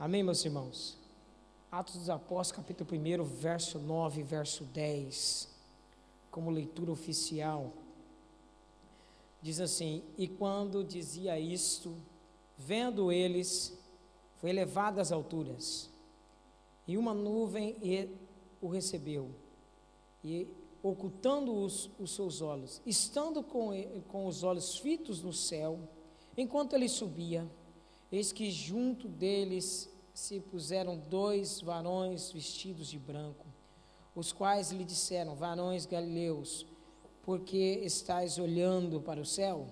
Amém, meus irmãos? Atos dos Apóstolos, capítulo 1, verso 9, verso 10, como leitura oficial, diz assim: e quando dizia isto, vendo eles, foi elevado às alturas, e uma nuvem o recebeu, e ocultando os seus olhos, estando com os olhos fitos no céu, enquanto ele subia, eis que junto deles se puseram 2 varões vestidos de branco, os quais lhe disseram: varões galileus, por que estáis olhando para o céu?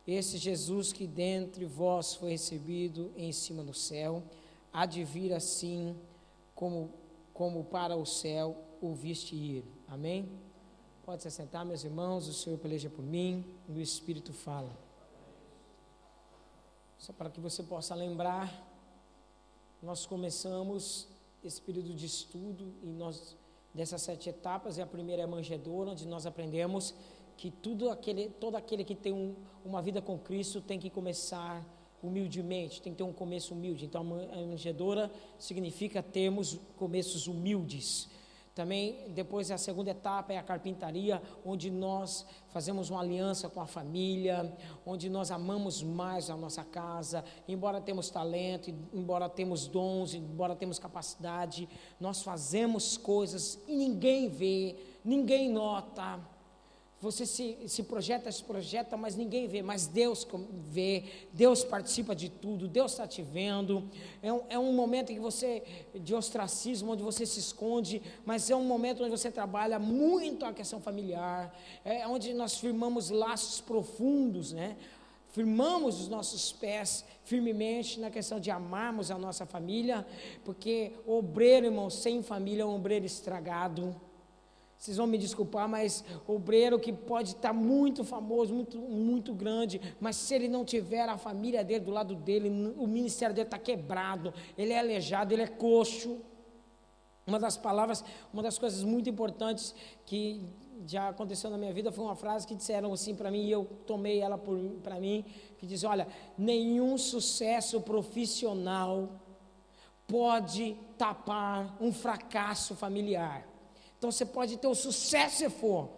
Este Jesus que dentre vós foi recebido em cima do céu, há de vir assim como para o céu o viste ir. Amém? Pode se assentar, meus irmãos. O Senhor peleja por mim e o Espírito fala. Só para que você possa lembrar, nós começamos esse período de estudo e dessas 7 etapas, e a primeira é a manjedoura, onde nós aprendemos que todo aquele que tem uma vida com Cristo tem que começar humildemente, tem que ter um começo humilde. Então a manjedoura significa termos começos humildes. Também depois a segunda etapa é a carpintaria, onde nós fazemos uma aliança com a família, onde nós amamos mais a nossa casa, embora temos talento, embora temos dons, embora temos capacidade, nós fazemos coisas e ninguém vê, ninguém nota. Você se projeta, mas ninguém vê, mas Deus vê, Deus participa de tudo, Deus está te vendo. É um momento de ostracismo, onde você se esconde, mas é um momento onde você trabalha muito a questão familiar, onde nós firmamos laços profundos, né? Firmamos os nossos pés firmemente na questão de amarmos a nossa família, porque o obreiro, irmão, sem família é um obreiro estragado. Vocês vão me desculpar, mas obreiro que pode estar muito famoso, muito, muito grande, mas se ele não tiver a família dele do lado dele, o ministério dele está quebrado, ele é aleijado, ele é coxo. Uma das coisas muito importantes que já aconteceu na minha vida foi uma frase que disseram assim para mim, e eu tomei ela para mim, que diz: olha, nenhum sucesso profissional pode tapar um fracasso familiar. Então você pode ter o sucesso se for,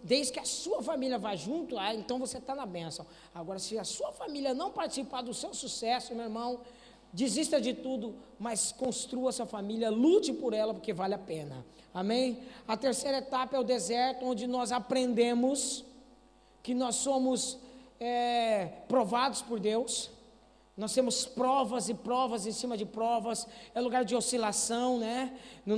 desde que a sua família vá junto, então você está na bênção. Agora, se a sua família não participar do seu sucesso, meu irmão, desista de tudo, mas construa sua família, lute por ela, porque vale a pena. Amém? A terceira etapa é o deserto, onde nós aprendemos que nós somos provados por Deus. Nós temos provas e provas em cima de provas, é lugar de oscilação, né? Na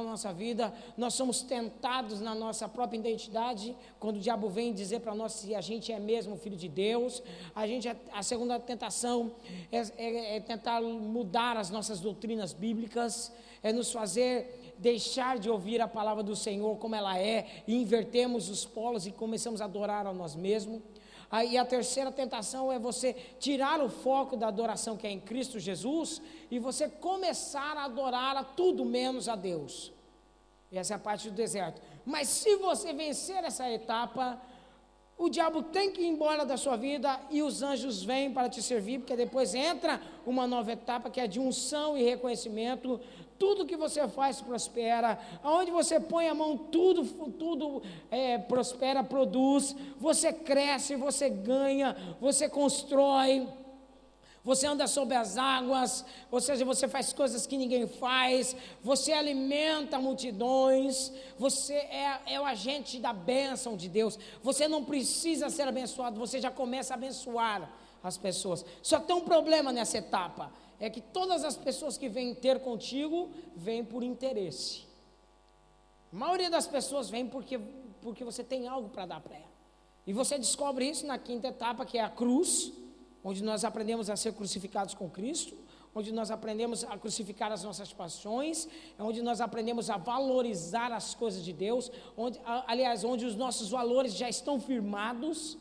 nossa vida. Nós somos tentados na nossa própria identidade, quando o diabo vem dizer para nós se a gente é mesmo filho de Deus. A segunda tentação é tentar mudar as nossas doutrinas bíblicas, é nos fazer deixar de ouvir a palavra do Senhor como ela é, e invertemos os polos e começamos a adorar a nós mesmos. E a terceira tentação é você tirar o foco da adoração que é em Cristo Jesus e você começar a adorar a tudo menos a Deus. Essa é a parte do deserto. Mas se você vencer essa etapa, o diabo tem que ir embora da sua vida e os anjos vêm para te servir, porque depois entra uma nova etapa que é de unção e reconhecimento. Tudo que você faz prospera, aonde você põe a mão, tudo prospera, produz, você cresce, você ganha, você constrói, você anda sobre as águas, ou seja, você faz coisas que ninguém faz, você alimenta multidões, você é o agente da bênção de Deus. Você não precisa ser abençoado, você já começa a abençoar as pessoas. Só tem um problema nessa etapa, é que todas as pessoas que vêm ter contigo, vêm por interesse. A maioria das pessoas vem porque você tem algo para dar para ela. E você descobre isso na quinta etapa, que é a cruz, onde nós aprendemos a ser crucificados com Cristo, onde nós aprendemos a crucificar as nossas paixões, onde nós aprendemos a valorizar as coisas de Deus, onde os nossos valores já estão firmados.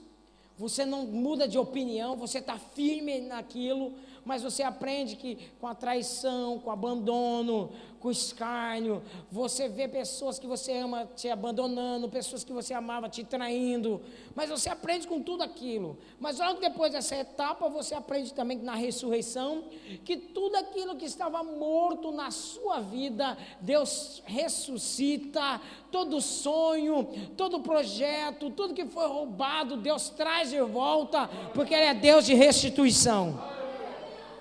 Você não muda de opinião, você está firme naquilo, mas você aprende que com a traição, com o abandono, com o escárnio, você vê pessoas que você ama te abandonando, pessoas que você amava te traindo, mas você aprende com tudo aquilo. Mas logo depois dessa etapa, você aprende também na ressurreição, que tudo aquilo que estava morto na sua vida, Deus ressuscita, todo sonho, todo projeto, tudo que foi roubado, Deus traz de volta, porque Ele é Deus de restituição.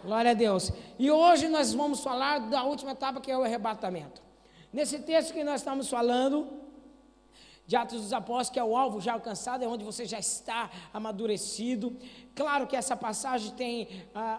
Glória a Deus. E hoje nós vamos falar da última etapa, que é o arrebatamento. Nesse texto que nós estamos falando, de Atos dos Apóstolos, que é o alvo já alcançado, é onde você já está amadurecido. Claro que essa passagem tem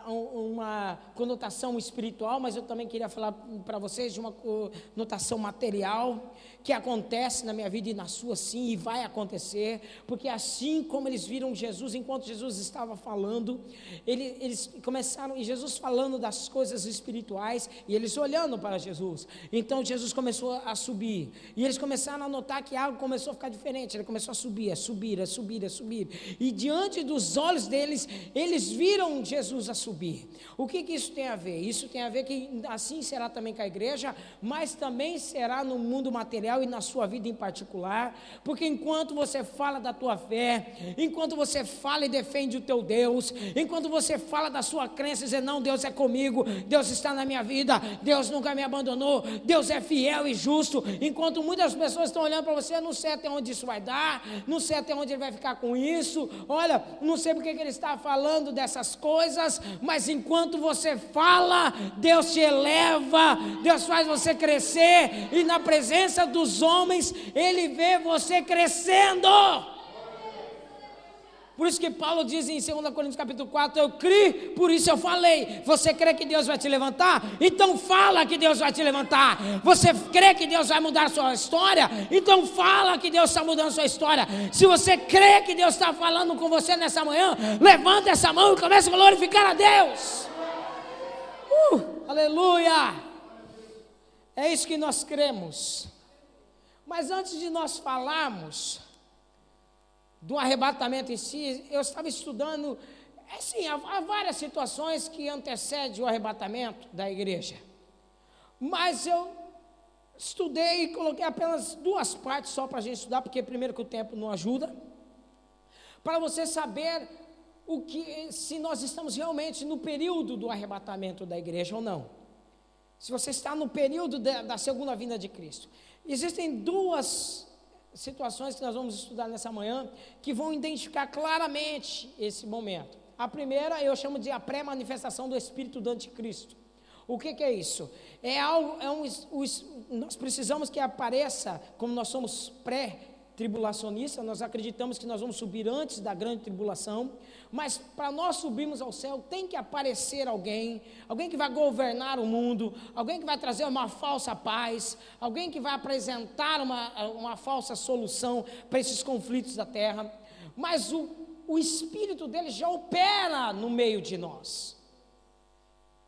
uma conotação espiritual, mas eu também queria falar para vocês de uma conotação material, que acontece na minha vida e na sua sim, e vai acontecer, porque assim como eles viram Jesus, enquanto Jesus estava falando, eles começaram, e Jesus falando das coisas espirituais, e eles olhando para Jesus. Então Jesus começou a subir, e eles começaram a notar que algo começou a ficar diferente. Ele começou a subir, a subir, a subir, a subir, e diante dos olhos deles, eles viram Jesus a subir. O que isso tem a ver? Isso tem a ver que assim será também com a igreja, mas também será no mundo material e na sua vida em particular, porque enquanto você fala da tua fé, enquanto você fala e defende o teu Deus, enquanto você fala da sua crença, dizer, não, Deus é comigo, Deus está na minha vida, Deus nunca me abandonou, Deus é fiel e justo, enquanto muitas pessoas estão olhando para você, não sei até onde isso vai dar, não sei até onde ele vai ficar com isso, olha, não sei porque que ele está falando dessas coisas, mas enquanto você fala, Deus te eleva, Deus faz você crescer, e na presença dos homens, Ele vê você crescendo. Por isso que Paulo diz em 2 Coríntios capítulo 4, eu criei, por isso eu falei. Você crê que Deus vai te levantar? Então fala que Deus vai te levantar. Você crê que Deus vai mudar a sua história? Então fala que Deus está mudando a sua história. Se você crê que Deus está falando com você nessa manhã, levanta essa mão e comece a glorificar a Deus. Aleluia! É isso que nós cremos. Mas antes de nós falarmos do arrebatamento em si, eu estava estudando, assim, há várias situações que antecedem o arrebatamento da igreja, mas eu estudei e coloquei apenas duas partes só para a gente estudar, porque primeiro que o tempo não ajuda, para você saber se nós estamos realmente no período do arrebatamento da igreja ou não, se você está no período da segunda vinda de Cristo. Existem duas situações que nós vamos estudar nessa manhã, que vão identificar claramente esse momento. A primeira eu chamo de a pré-manifestação do Espírito do Anticristo. O que é isso? Nós precisamos que apareça, como nós somos pré-tribulacionistas, nós acreditamos que nós vamos subir antes da grande tribulação, mas para nós subirmos ao céu, tem que aparecer alguém que vai governar o mundo, alguém que vai trazer uma falsa paz, alguém que vai apresentar uma falsa solução para esses conflitos da terra, mas o Espírito dele já opera no meio de nós.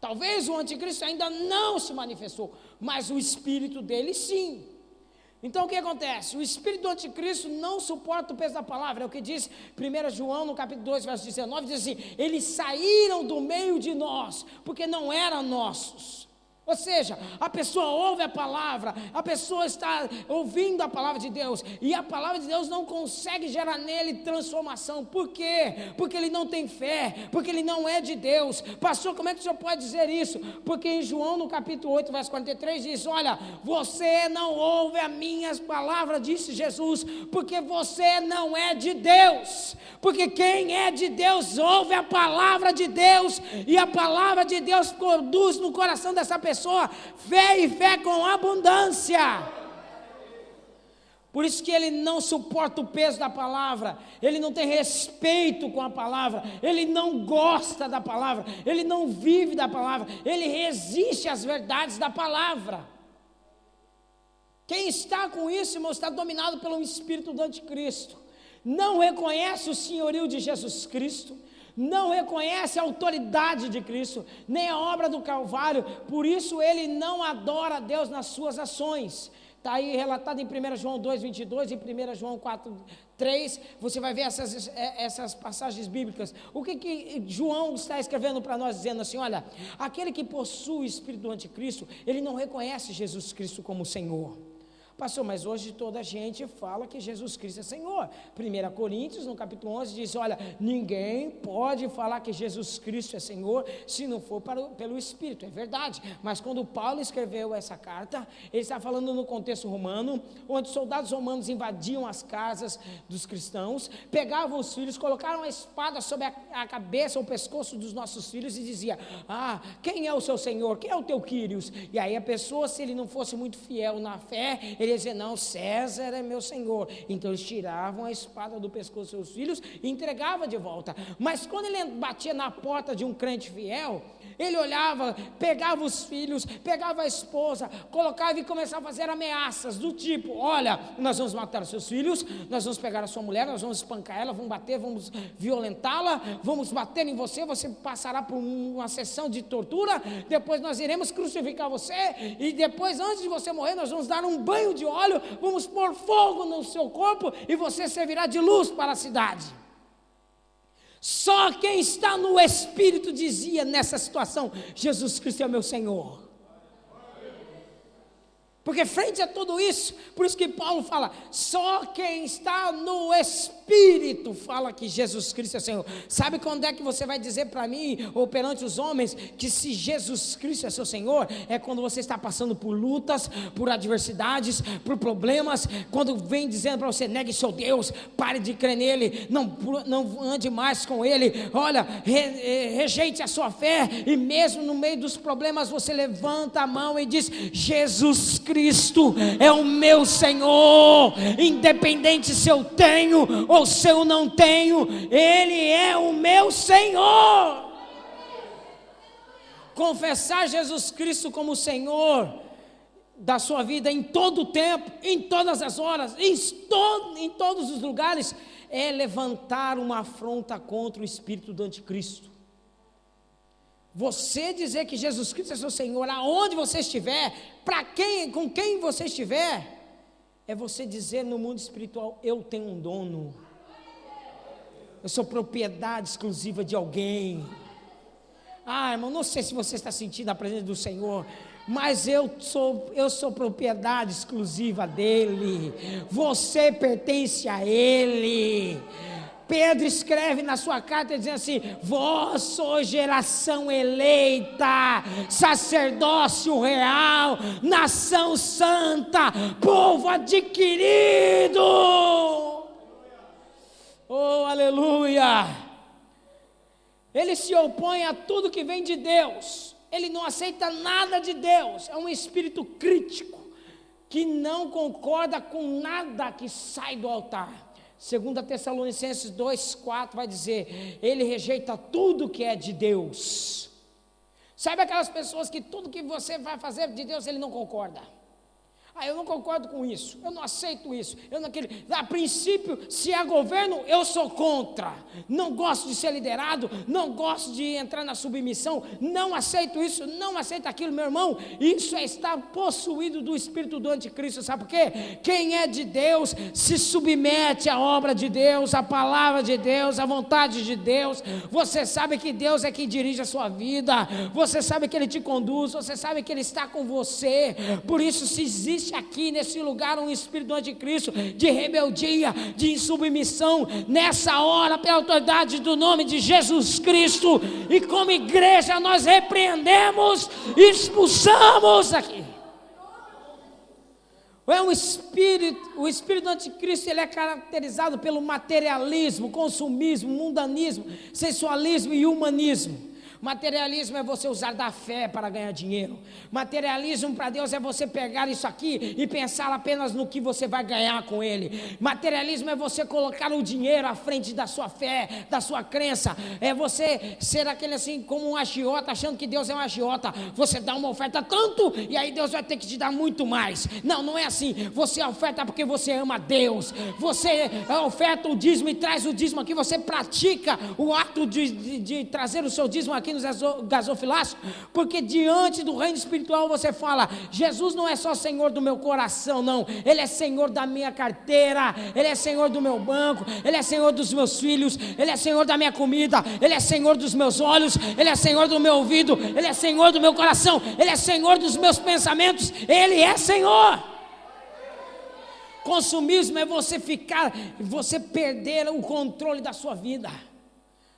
Talvez o anticristo ainda não se manifestou, mas o Espírito dele sim. Então o que acontece? O espírito do anticristo não suporta o peso da palavra, é o que diz 1 João no capítulo 2, verso 19, diz assim, eles saíram do meio de nós, porque não eram nossos. Ou seja, a pessoa ouve a palavra, a pessoa está ouvindo a palavra de Deus, e a palavra de Deus não consegue gerar nele transformação. Por quê? Porque ele não tem fé, porque ele não é de Deus. Pastor, como é que o senhor pode dizer isso? Porque em João no capítulo 8, verso 43 diz, olha, você não ouve as minhas palavras, disse Jesus, porque você não é de Deus. Porque quem é de Deus ouve a palavra de Deus, e a palavra de Deus produz no coração dessa pessoa fé, e fé com abundância. Por isso que ele não suporta o peso da palavra, ele não tem respeito com a palavra, ele não gosta da palavra, ele não vive da palavra, ele resiste às verdades da palavra. Quem está com isso, irmão, está dominado pelo espírito do anticristo, não reconhece o senhorio de Jesus Cristo, não reconhece a autoridade de Cristo, nem a obra do Calvário, por isso ele não adora a Deus nas suas ações. Está aí relatado em 1 João 2:22 e 1 João 4:3. Você vai ver essas passagens bíblicas. O que João está escrevendo para nós, dizendo assim: olha, aquele que possui o espírito do anticristo, ele não reconhece Jesus Cristo como Senhor. Pastor, mas hoje toda a gente fala que Jesus Cristo é Senhor. 1 Coríntios, no capítulo 11, diz: olha, ninguém pode falar que Jesus Cristo é Senhor se não for pelo Espírito. É verdade, mas quando Paulo escreveu essa carta, ele está falando no contexto romano, onde soldados romanos invadiam as casas dos cristãos, pegavam os filhos, colocaram a espada sobre a cabeça ou pescoço dos nossos filhos e dizia: ah, quem é o seu Senhor? Quem é o teu Quírios? E aí a pessoa, se ele não fosse muito fiel na fé, ele ia dizer: não, César é meu Senhor. Então eles tiravam a espada do pescoço dos seus filhos e entregavam de volta. Mas quando ele batia na porta de um crente fiel, ele olhava, pegava os filhos, pegava a esposa, colocava e começava a fazer ameaças do tipo: olha, nós vamos matar os seus filhos, nós vamos pegar a sua mulher, nós vamos espancar ela, vamos bater, vamos violentá-la, vamos bater em você, você passará por uma sessão de tortura, depois nós iremos crucificar você, e depois, antes de você morrer, nós vamos dar um banho de óleo, vamos pôr fogo no seu corpo, e você servirá de luz para a cidade. Só quem está no Espírito dizia nessa situação: Jesus Cristo é meu Senhor. Porque frente a tudo isso, por isso que Paulo fala: só quem está no Espírito fala que Jesus Cristo é Senhor. Sabe quando é que você vai dizer para mim, ou perante os homens, que se Jesus Cristo é seu Senhor? É quando você está passando por lutas, por adversidades, por problemas, quando vem dizendo para você: negue seu Deus, pare de crer nele, não ande mais com ele, olha, rejeite a sua fé, e mesmo no meio dos problemas você levanta a mão e diz: Jesus Cristo é o meu Senhor, independente se eu tenho ou se eu não tenho, Ele é o meu Senhor. Confessar Jesus Cristo como Senhor da sua vida em todo o tempo, em todas as horas, em todos os lugares, é levantar uma afronta contra o espírito do anticristo. Você dizer que Jesus Cristo é seu Senhor, aonde você estiver, com quem você estiver, é você dizer no mundo espiritual: eu tenho um dono, eu sou propriedade exclusiva de alguém. Ah, irmão, não sei se você está sentindo a presença do Senhor, mas eu sou propriedade exclusiva dele, você pertence a ele. Pedro escreve na sua carta dizendo assim: vós sois geração eleita, sacerdócio real, nação santa, povo adquirido. Oh, aleluia! Ele se opõe a tudo que vem de Deus, ele não aceita nada de Deus, é um espírito crítico, que não concorda com nada que sai do altar. 2 Tessalonicenses 2:4 vai dizer: ele rejeita tudo que é de Deus. Sabe aquelas pessoas que tudo que você vai fazer de Deus ele não concorda? Ah, eu não concordo com isso, eu não aceito isso, a princípio, se há governo, eu sou contra, não gosto de ser liderado, não gosto de entrar na submissão, não aceito isso, não aceito aquilo. Meu irmão, isso é estar possuído do espírito do anticristo. Sabe por quê? Quem é de Deus se submete à obra de Deus, à palavra de Deus, à vontade de Deus. Você sabe que Deus é quem dirige a sua vida, você sabe que Ele te conduz, você sabe que Ele está com você. Por isso, se existe aqui nesse lugar um espírito do anticristo, de rebeldia, de insubmissão, nessa hora, pela autoridade do nome de Jesus Cristo, e como igreja nós repreendemos e expulsamos aqui. O espírito do anticristo, ele é caracterizado pelo materialismo, consumismo, mundanismo, sensualismo e humanismo. Materialismo é você usar da fé para ganhar dinheiro. Materialismo para Deus é você pegar isso aqui e pensar apenas no que você vai ganhar com ele. Materialismo é você colocar o dinheiro à frente da sua fé, da sua crença. É você ser aquele assim como um agiota, achando que Deus é um agiota. Você dá uma oferta tanto e aí Deus vai ter que te dar muito mais. Não, não é assim. Você oferta porque você ama Deus. Você oferta o dízimo e traz o dízimo aqui. Você pratica o ato de trazer o seu dízimo aqui aqui nos gasofilácios, porque diante do reino espiritual você fala: Jesus não é só Senhor do meu coração, não, Ele é Senhor da minha carteira, Ele é Senhor do meu banco, Ele é Senhor dos meus filhos, Ele é Senhor da minha comida, Ele é Senhor dos meus olhos, Ele é Senhor do meu ouvido, Ele é Senhor do meu coração, Ele é Senhor dos meus pensamentos, Ele é Senhor. Consumismo é você perder o controle da sua vida.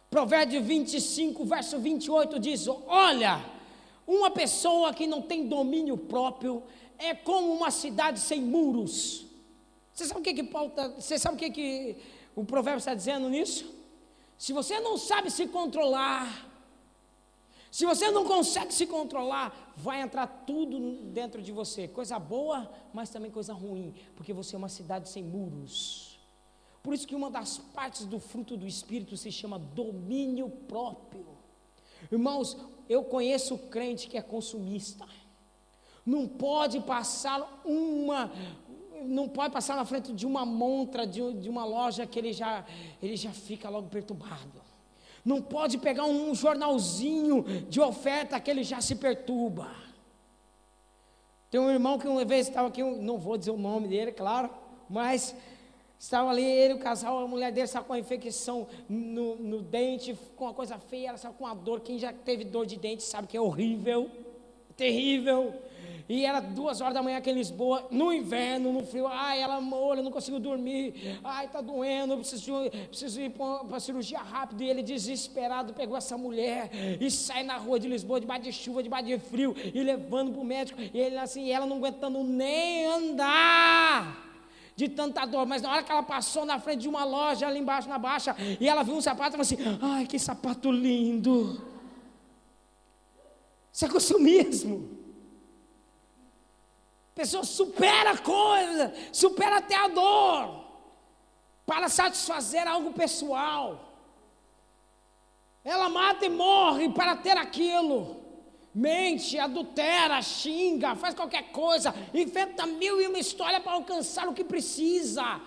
Provérbio 25, verso 28 diz: olha, uma pessoa que não tem domínio próprio é como uma cidade sem muros. Você sabe o que o provérbio está dizendo nisso? Se você não sabe se controlar, se você não consegue se controlar, vai entrar tudo dentro de você, coisa boa, mas também coisa ruim, porque você é uma cidade sem muros. Por isso que uma das partes do fruto do Espírito se chama domínio próprio. Irmãos, eu conheço crente que é consumista, não pode passar na frente de uma montra, de uma loja, que ele já fica logo perturbado. Não pode pegar um jornalzinho de oferta que ele já se perturba. Tem um irmão que uma vez estava aqui, não vou dizer o nome dele, claro, mas estava ali, ele, o casal, a mulher dele estava com uma infecção no dente, com uma coisa feia, ela estava com uma dor. Quem já teve dor de dente sabe que é horrível, terrível. E era 2 horas da manhã aqui em Lisboa, no inverno, no frio. Ai, ela molha, não consigo dormir. Ai, está doendo, preciso ir para cirurgia rápido. E ele, desesperado, pegou essa mulher e sai na rua de Lisboa, debaixo de chuva, debaixo de frio, e levando para o médico. E ele assim, ela não aguentando nem andar de tanta dor. Mas na hora que ela passou na frente de uma loja ali embaixo na Baixa, e ela viu um sapato, ela falou assim: ai, que sapato lindo. Isso é consumismo. A pessoa supera a coisa, supera até a dor, para satisfazer algo pessoal. Ela mata e morre para ter aquilo. Mente, adultera, xinga, faz qualquer coisa, inventa 1001 história para alcançar o que precisa.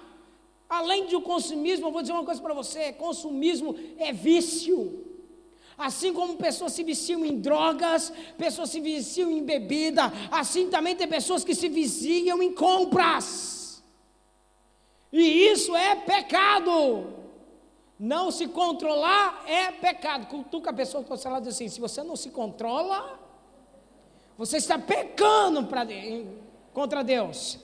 Além do consumismo, eu vou dizer uma coisa para você: consumismo é vício. Assim como pessoas se viciam em drogas, pessoas se viciam em bebida, assim também tem pessoas que se viciam em compras. E isso é pecado. Não se controlar é pecado. Cutuca a pessoa que está lá e diz assim: se você não se controla, você está pecando contra Deus.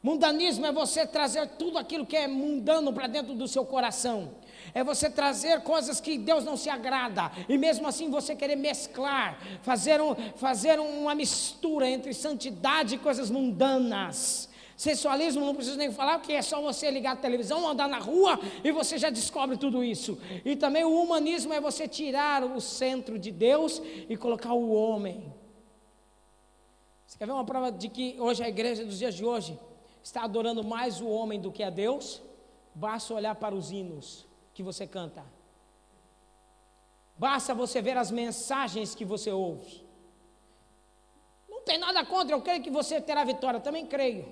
Mundanismo é você trazer tudo aquilo que é mundano para dentro do seu coração. É você trazer coisas que Deus não se agrada, e mesmo assim você querer mesclar, fazer uma mistura entre santidade e coisas mundanas. Sensualismo não preciso nem falar, porque é só você ligar a televisão, andar na rua e você já descobre tudo isso. E também o humanismo é você tirar o centro de Deus e colocar o homem. Você quer ver uma prova de que hoje a igreja dos dias de hoje está adorando mais o homem do que a Deus? Basta olhar para os hinos que você canta. Basta você ver as mensagens que você ouve. Não tem nada contra, eu creio que você terá vitória, também creio.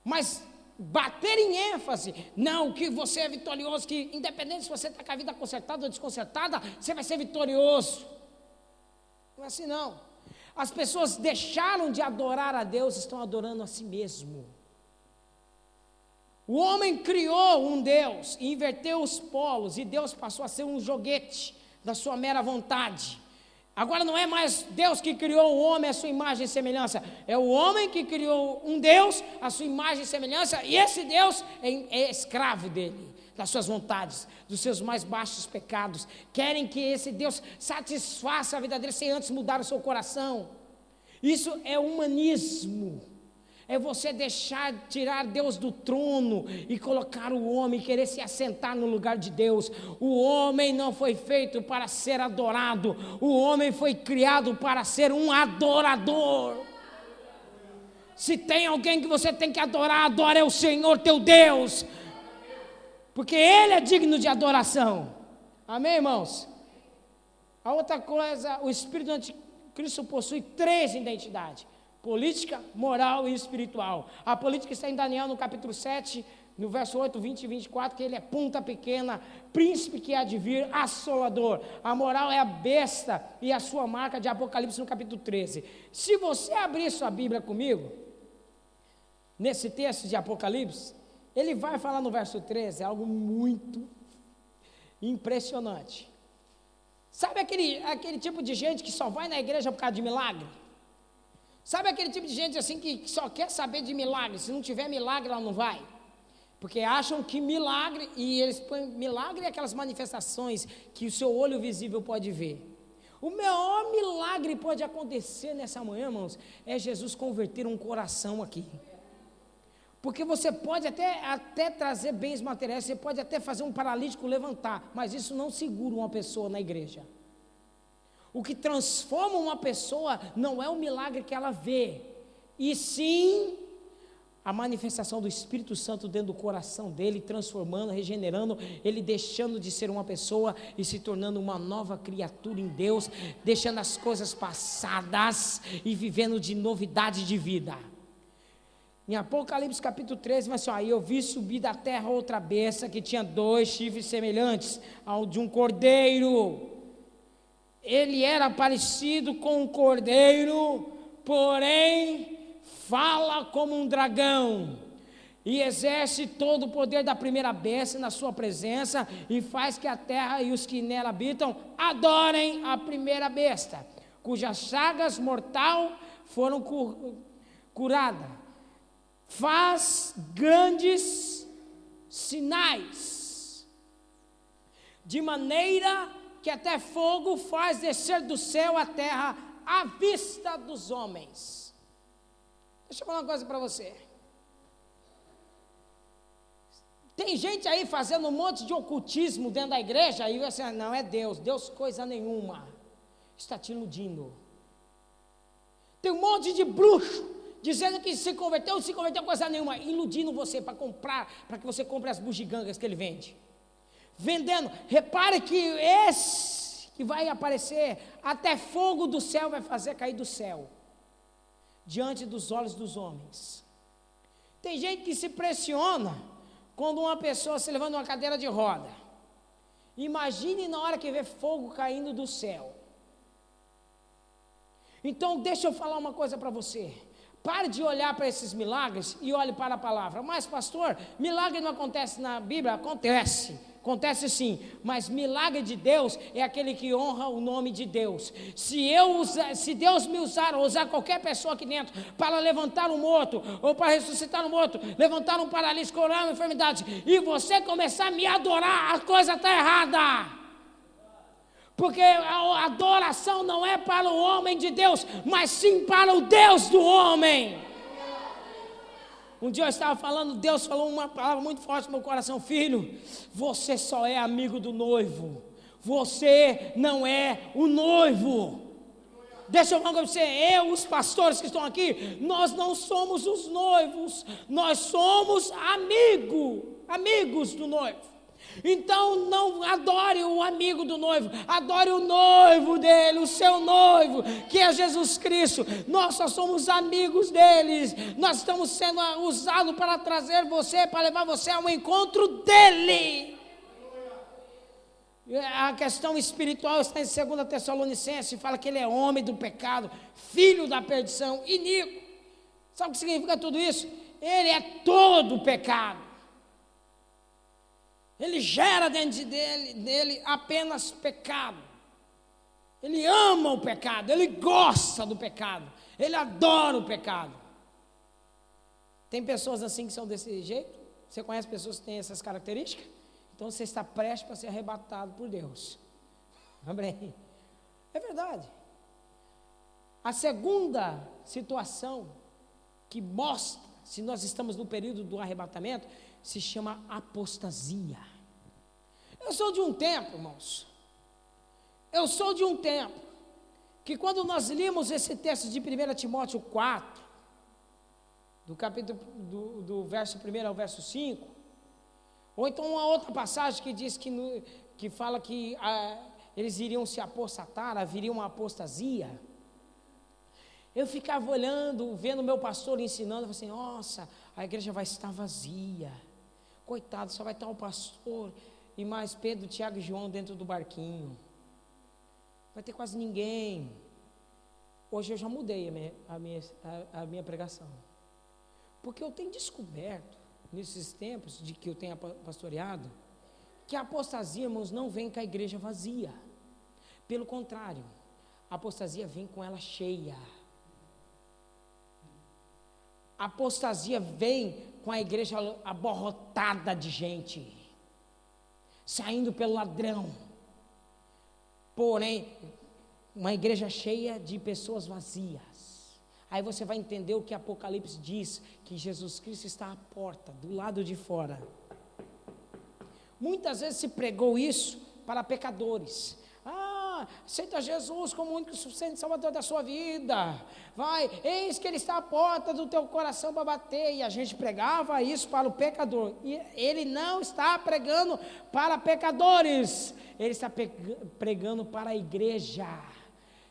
Mas bater em ênfase, não, que você é vitorioso, que independente se você está com a vida consertada ou desconcertada, você vai ser vitorioso. Não é assim não. As pessoas deixaram de adorar a Deus, estão adorando a si mesmo. O homem criou um Deus e inverteu os polos, e Deus passou a ser um joguete da sua mera vontade. Agora não é mais Deus que criou o homem à sua imagem e semelhança, é o homem que criou um Deus à sua imagem e semelhança, e esse Deus é escravo dele, das suas vontades, dos seus mais baixos pecados. Querem que esse Deus satisfaça a vida dele sem antes mudar o seu coração. Isso é humanismo. É você tirar Deus do trono e colocar o homem, querer se assentar no lugar de Deus. O homem não foi feito para ser adorado, o homem foi criado para ser um adorador. Se tem alguém que você tem que adorar, adora o Senhor teu Deus, porque Ele é digno de adoração. Amém, irmãos? A outra coisa, o Espírito do Anticristo possui 3 identidades: política, moral e espiritual. A política está em Daniel no capítulo 7, no verso 8, 20 e 24, que ele é ponta pequena, príncipe que há de vir, assolador. A moral é a besta e a sua marca, de Apocalipse, no capítulo 13. Se você abrir sua Bíblia comigo, nesse texto de Apocalipse, ele vai falar no verso 13 algo muito impressionante. Sabe aquele tipo de gente que só vai na igreja por causa de milagre? Sabe aquele tipo de gente assim que só quer saber de milagre? Se não tiver milagre, ela não vai. Porque acham que milagre, e eles põem milagre é aquelas manifestações que o seu olho visível pode ver. O maior milagre pode acontecer nessa manhã, irmãos, é Jesus converter um coração aqui. Porque você pode até trazer bens materiais, você pode até fazer um paralítico levantar, mas isso não segura uma pessoa na igreja. O que transforma uma pessoa não é o milagre que ela vê, e sim a manifestação do Espírito Santo dentro do coração dele, transformando, regenerando, ele deixando de ser uma pessoa e se tornando uma nova criatura em Deus, deixando as coisas passadas e vivendo de novidade de vida. Em Apocalipse capítulo 13, vai assim, ó, eu vi subir da terra outra besta que tinha 2 chifres semelhantes ao de um cordeiro. Ele era parecido com um cordeiro, porém fala como um dragão, e exerce todo o poder da primeira besta na sua presença, e faz que a terra e os que nela habitam adorem a primeira besta, cujas chagas mortal foram curadas. Faz grandes sinais, de maneira que até fogo faz descer do céu à terra à vista dos homens. Deixa eu falar uma coisa para você. Tem gente aí fazendo um monte de ocultismo dentro da igreja, e você, não é Deus, Deus coisa nenhuma, está te iludindo. Tem um monte de bruxo, dizendo que se converteu coisa nenhuma, iludindo você para comprar, para que você compre as bugigangas que ele vende. Vendendo, repare que esse que vai aparecer, até fogo do céu vai fazer cair do céu, diante dos olhos dos homens. Tem gente que se pressiona quando uma pessoa se levanta numa cadeira de roda. Imagine na hora que vê fogo caindo do céu. Então deixa eu falar uma coisa para você. Pare de olhar para esses milagres e olhe para a palavra. Mas pastor, milagre não acontece na Bíblia? Acontece sim, mas milagre de Deus é aquele que honra o nome de Deus. Se Deus me usar qualquer pessoa aqui dentro para levantar um morto, ou para ressuscitar um morto, levantar um paralítico, curar uma enfermidade, e você começar a me adorar, a coisa está errada. Porque a adoração não é para o homem de Deus, mas sim para o Deus do homem. Um dia eu estava falando, Deus falou uma palavra muito forte no meu coração: filho, você só é amigo do noivo, você não é o noivo. Deixa eu falar com você, os pastores que estão aqui, nós não somos os noivos, nós somos amigos do noivo. Então não adore o amigo do noivo, adore o noivo dele, o seu noivo, que é Jesus Cristo. Nós só somos amigos deles, nós estamos sendo usados para trazer você, para levar você ao encontro dele. A questão espiritual está em 2 Tessalonicenses, fala que ele é homem do pecado, filho da perdição, iníquo. Sabe o que significa tudo isso? Ele é todo pecado. Ele gera dentro dele apenas pecado. Ele ama o pecado, ele gosta do pecado, ele adora o pecado. Tem pessoas assim que são desse jeito? Você conhece pessoas que têm essas características? Então você está prestes para ser arrebatado por Deus. Amém? É verdade. A segunda situação que mostra se nós estamos no período do arrebatamento se chama apostasia. Eu sou de um tempo, irmãos, que quando nós limos esse texto de 1 Timóteo 4, do capítulo do verso 1 ao verso 5, ou então uma outra passagem que diz que fala que eles iriam se apostatar, haveria uma apostasia. Eu ficava olhando, vendo meu pastor ensinando, eu falei assim, nossa, a igreja vai estar vazia, Coitado, só vai estar o pastor e mais Pedro, Tiago e João dentro do barquinho. Vai ter quase ninguém. Hoje eu já mudei a minha pregação. Porque eu tenho descoberto, nesses tempos de que eu tenho pastoreado, que a apostasia, irmãos, não vem com a igreja vazia. Pelo contrário, a apostasia vem com ela cheia. A apostasia vem com a igreja abarrotada de gente, saindo pelo ladrão. Porém, uma igreja cheia de pessoas vazias. Aí você vai entender o que Apocalipse diz, que Jesus Cristo está à porta, do lado de fora. Muitas vezes se pregou isso para pecadores. Aceita Jesus como o único e suficiente Salvador da sua vida. Vai, eis que Ele está à porta do teu coração para bater. E a gente pregava isso para o pecador. E Ele não está pregando para pecadores. Ele está pregando para a igreja.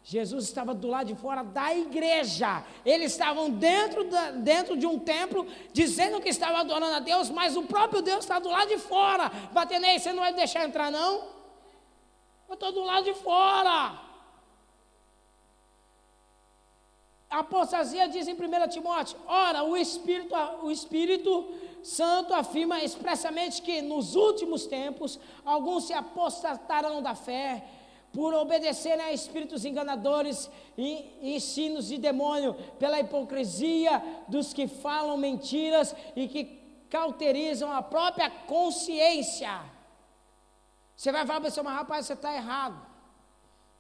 Jesus estava do lado de fora da igreja. Eles estavam dentro de um templo, dizendo que estavam adorando a Deus, mas o próprio Deus está do lado de fora, batendo aí, você não vai deixar entrar não? Eu estou do lado de fora. A apostasia diz em 1 Timóteo, ora, o Espírito Santo afirma expressamente que nos últimos tempos, alguns se apostatarão da fé, por obedecerem a espíritos enganadores e ensinos de demônio, pela hipocrisia dos que falam mentiras e que cauterizam a própria consciência. Você vai falar para você, mas rapaz, você está errado.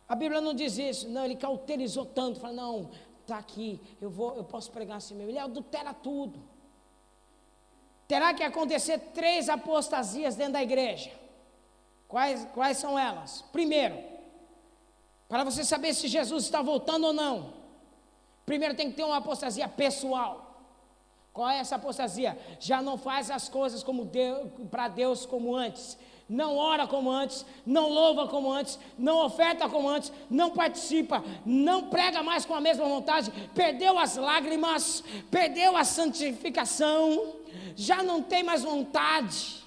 A Bíblia não diz isso. Não, ele cauterizou tanto. Fala, não, está aqui, eu posso pregar assim mesmo. Ele adultera tudo. Terá que acontecer 3 apostasias dentro da igreja. Quais são elas? Primeiro, para você saber se Jesus está voltando ou não, primeiro tem que ter uma apostasia pessoal. Qual é essa apostasia? Já não faz as coisas para Deus como antes. Não ora como antes, não louva como antes, não oferta como antes, não participa, não prega mais com a mesma vontade, perdeu as lágrimas, perdeu a santificação, já não tem mais vontade,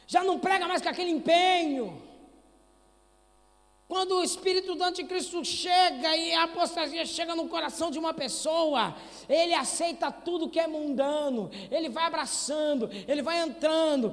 já não prega mais com aquele empenho. Quando o espírito do anticristo chega e a apostasia chega no coração de uma pessoa, ele aceita tudo que é mundano, ele vai abraçando, ele vai entrando,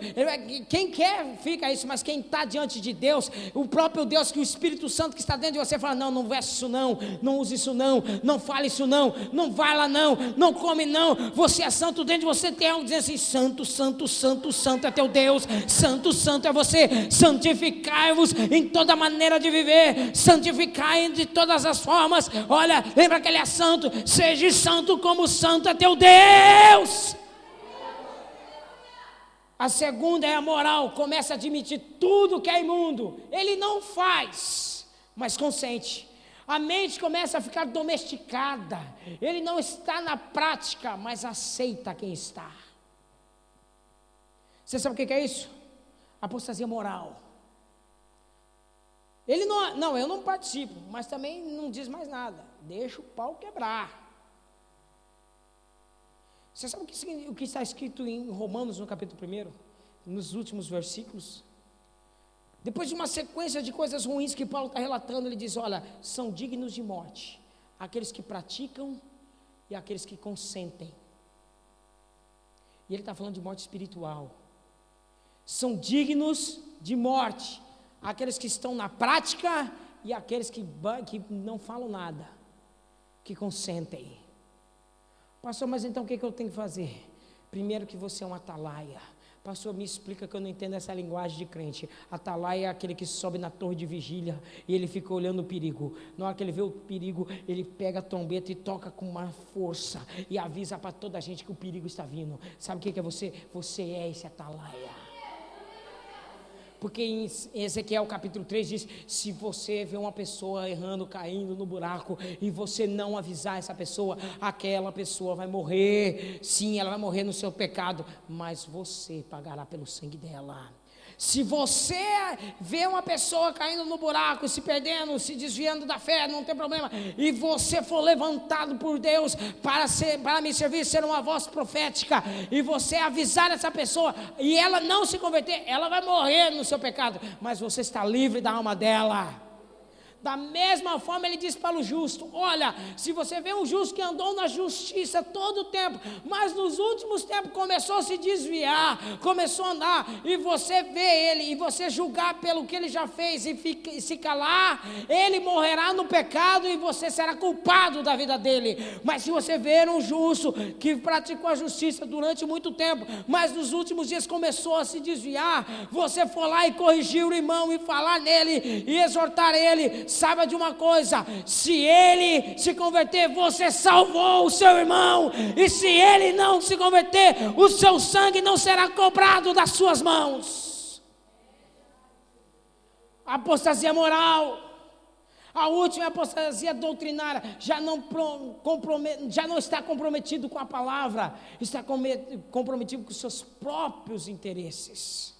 quem quer fica isso, mas quem está diante de Deus, o próprio Deus, que o Espírito Santo que está dentro de você fala, não veste isso não use isso não fale isso não vai lá não come não, você é santo, dentro de você tem algo dizendo assim, santo, santo, santo, santo é teu Deus, santo, santo é você, santificai-vos em toda maneira de viver, santificai de todas as formas, olha, lembra que ele é santo, seja santo como santo é teu Deus. A segunda é a moral, começa a admitir tudo que é imundo, ele não faz, mas consente. A mente começa a ficar domesticada, ele não está na prática, mas aceita quem está. Você sabe o que é isso? Apostasia moral. Ele não, eu não participo, mas também não diz mais nada, deixa o pau quebrar. Você sabe o que está escrito em Romanos no capítulo 1, nos últimos versículos? Depois de uma sequência de coisas ruins que Paulo está relatando, ele diz, olha, são dignos de morte, aqueles que praticam e aqueles que consentem. E ele está falando de morte espiritual. São dignos de morte, aqueles que estão na prática e aqueles que não falam nada, que consentem. Pastor, mas então o que eu tenho que fazer? Primeiro que você é um atalaia. Pastor, me explica que eu não entendo essa linguagem de crente. Atalaia é aquele que sobe na torre de vigília e ele fica olhando o perigo. Na hora que ele vê o perigo, ele pega a trombeta e toca com uma força e avisa para toda a gente que o perigo está vindo. Sabe o que é você? Você é esse atalaia. Porque em Ezequiel capítulo 3 diz, se você vê uma pessoa errando, caindo no buraco, e você não avisar essa pessoa, aquela pessoa vai morrer, sim, ela vai morrer no seu pecado, mas você pagará pelo sangue dela. Se você vê uma pessoa caindo no buraco, se perdendo, se desviando da fé, não tem problema, e você for levantado por Deus para me servir, ser uma voz profética, e você avisar essa pessoa, e ela não se converter, ela vai morrer no seu pecado, mas você está livre da alma dela. Da mesma forma ele diz para o justo: olha, se você vê um justo que andou na justiça todo o tempo, mas nos últimos tempos começou a se desviar, começou a andar, e você vê ele, e você julgar pelo que ele já fez, e se calar, ele morrerá no pecado, e você será culpado da vida dele. Mas se você ver um justo que praticou a justiça durante muito tempo, mas nos últimos dias começou a se desviar, você for lá e corrigir o irmão, e falar nele, e exortar ele, saiba de uma coisa: se ele se converter, você salvou o seu irmão, e se ele não se converter, o seu sangue não será cobrado das suas mãos. A apostasia moral, a última é a apostasia doutrinária, já não está comprometido com a palavra, está comprometido com os seus próprios interesses.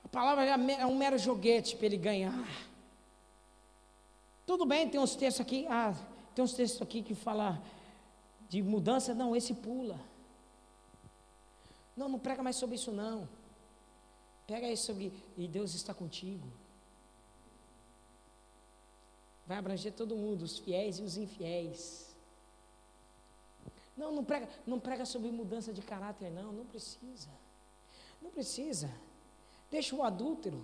A palavra é um mero joguete para ele ganhar. Tudo bem, tem uns textos aqui, que fala de mudança, não, esse pula. Não prega mais sobre isso não. Pega aí sobre, e Deus está contigo. Vai abranger todo mundo, os fiéis e os infiéis. Não prega sobre mudança de caráter não precisa. Não precisa. Deixa o adúltero,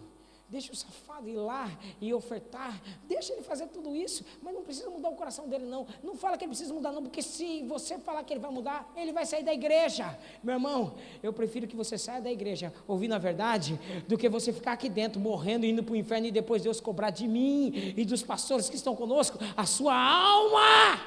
deixa o safado ir lá e ofertar, deixa ele fazer tudo isso, mas não precisa mudar o coração dele não fala que ele precisa mudar não, porque se você falar que ele vai mudar, ele vai sair da igreja. Meu irmão, eu prefiro que você saia da igreja ouvindo a verdade, do que você ficar aqui dentro, morrendo, indo para o inferno, e depois Deus cobrar de mim e dos pastores que estão conosco a sua alma.